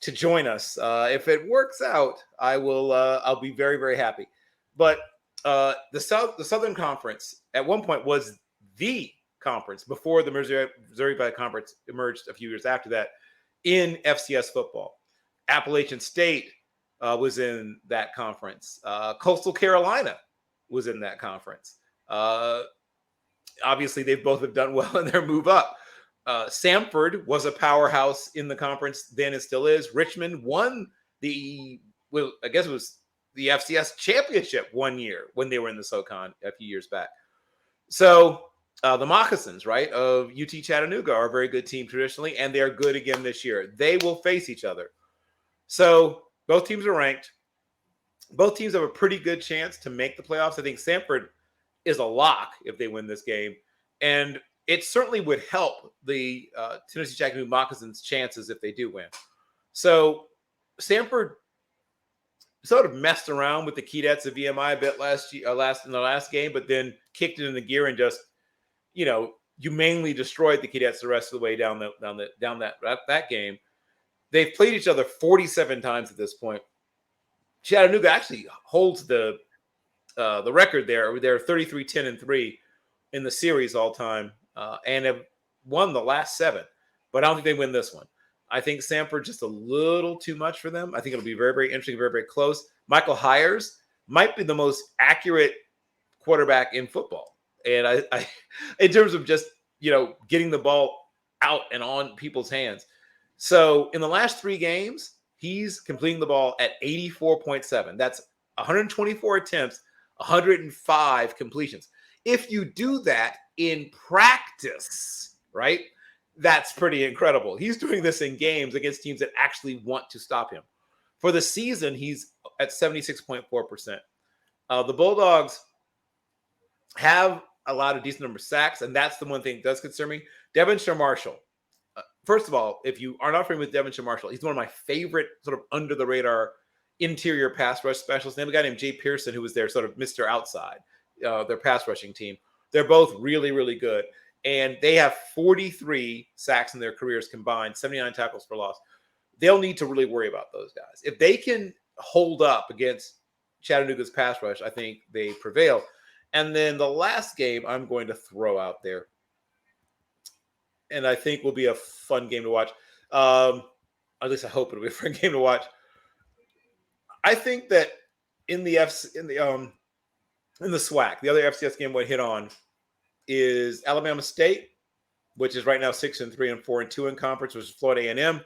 to join us. If it works out, I'll be very, very happy. But the Southern Conference at one point was the conference before the Missouri Valley Conference emerged a few years after that in FCS football. Appalachian State was in that conference. Coastal Carolina was in that conference. Obviously, they both have done well in their move up. Samford was a powerhouse in the conference then and still is. Richmond won the FCS championship one year when they were in the SoCon a few years back. So the Moccasins, right, of UT Chattanooga are a very good team traditionally, and they are good again this year. They will face each other. So both teams are ranked. Both teams have a pretty good chance to make the playoffs. I think Samford is a lock if they win this game. And it certainly would help the Tennessee Chattanooga Moccasins' chances if they do win. So Samford sort of messed around with the Keydets of VMI a bit in the last game, but then kicked it in the gear and just, humanely destroyed the Keydets the rest of the way down that game. They've played each other 47 times at this point. Chattanooga actually holds the record there. They're 33-10-3 in the series all time and have won the last 7. But I don't think they win this one. I think Samford just a little too much for them. I think it'll be very, very interesting, very, very close. Michael Hyers might be the most accurate quarterback in football. And I in terms of just, getting the ball out and on people's hands. So in the last 3 games, he's completing the ball at 84.7. That's 124 attempts, 105 completions. If you do that in practice, right, that's pretty incredible. He's doing this in games against teams that actually want to stop him. For the season, he's at 76.4%. The Bulldogs have allowed a decent number of sacks, and that's the one thing that does concern me. Devonshire Marshall. First of all, if you are not familiar with Devonshire Marshall, he's one of my favorite sort of under-the-radar interior pass rush specialists. They have a guy named Jay Pearson, who was their sort of Mr. Outside, their pass rushing team. They're both really, really good. And they have 43 sacks in their careers combined, 79 tackles for loss. They'll need to really worry about those guys. If they can hold up against Chattanooga's pass rush, I think they prevail. And then the last game I'm going to throw out there, and I think will be a fun game to watch. At least I hope it'll be a fun game to watch. I think that in the SWAC, the other FCS game we'll hit on is Alabama State, which is right now 6-3 and 4-2 in conference, which is Florida A&M,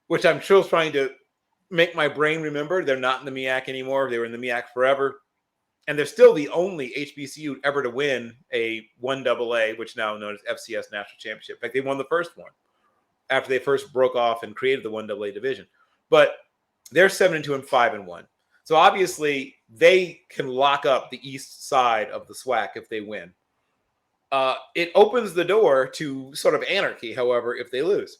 which I'm still trying to make my brain remember. They're not in the MEAC anymore. They were in the MEAC forever. And they're still the only HBCU ever to win a 1AA, which now known as FCS National Championship. In fact, they won the first one. after they first broke off and created the 1AA division. But they're 7-2 and 5-1. So obviously they can lock up the east side of the SWAC if they win. It opens the door to sort of anarchy, however, if they lose.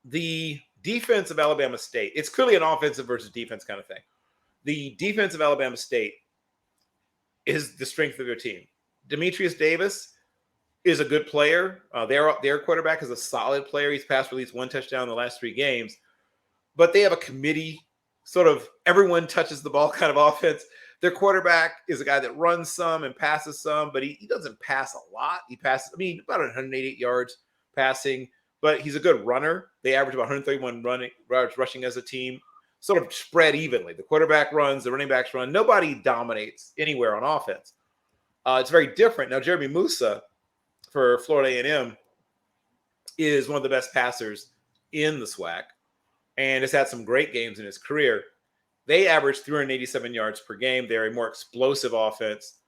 The defense of Alabama State, it's clearly an offensive versus defense kind of thing. The defense of Alabama State is the strength of their team. Demetrius Davis is a good player. Their quarterback is a solid player. He's passed for at least one touchdown in the last 3 games. But they have a committee, sort of everyone touches the ball kind of offense. Their quarterback is a guy that runs some and passes some, but he doesn't pass a lot. He passes, about 188 yards passing, but he's a good runner. They average about 131 yards rushing as a team, sort of spread evenly. The quarterback runs, the running backs run. Nobody dominates anywhere on offense. It's very different. Now, Jeremy Musa for Florida A&M is one of the best passers in the SWAC and has had some great games in his career. They average 387 yards per game. They're a more explosive offense.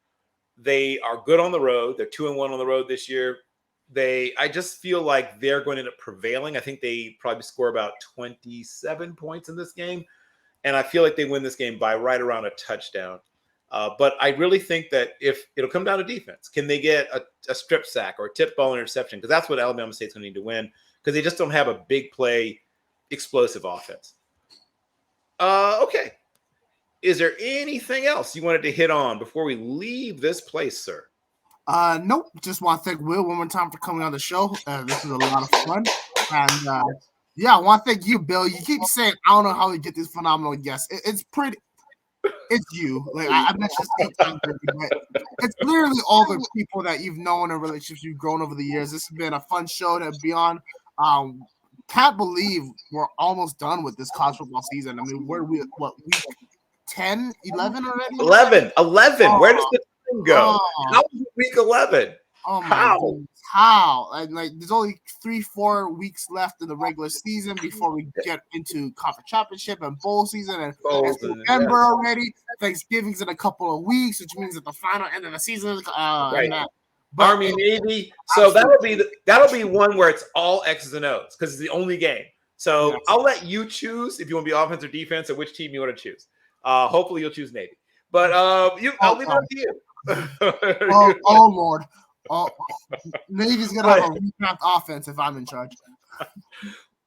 They are good on the road. They're 2-1 on the road this year. I just feel like they're going to end up prevailing. I think they probably score about 27 points in this game. And I feel like they win this game by right around a touchdown. But I really think that if it'll come down to defense, can they get a strip sack or a tip ball interception? Because that's what Alabama State's going to need to win, because they just don't have a big play, explosive offense. Okay. Is there anything else you wanted to hit on before we leave this place, sir? Nope. Just want to thank Will one more time for coming on the show. This was a lot of fun. And I want to thank you, Bill. You keep saying, I don't know how we get these phenomenal guests. It's you. Like I mentioned this 8 times, but it's literally all the people that you've known and relationships you've grown over the years. This has been a fun show to be on. Can't believe we're almost done with this college football season. I mean, week 10, 11 already? 11. Oh. Where does the time go? How was week 11? Oh my goodness. How? And there's only 3-4 weeks left in the regular season before we get into conference championship and bowl season, and it's November already. Thanksgiving's in a couple of weeks, which means that the final end of the season. Right. Army, Navy. So that'll be one where it's all X's and O's because it's the only game. So yes. I'll let you choose if you want to be offense or defense, or which team you want to choose. Hopefully you'll choose Navy, but I'll leave it up to you. Oh Lord. Oh, Navy's gonna have a revamped offense if I'm in charge.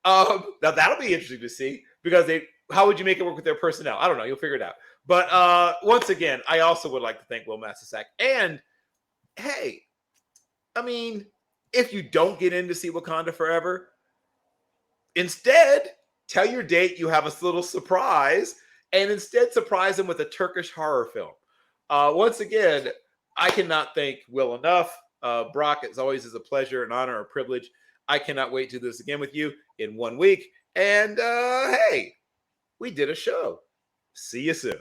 Now that'll be interesting to see, because how would you make it work with their personnel? I don't know. You'll figure it out. But once again, I also would like to thank Will Masisak. And hey, I mean, if you don't get in to see Wakanda Forever, instead tell your date you have a little surprise, and instead surprise them with a Turkish horror film. Once again, I cannot thank Will enough. Brock, as always, is a pleasure, an honor, a privilege. I cannot wait to do this again with you in 1 week. And hey, we did a show. See you soon.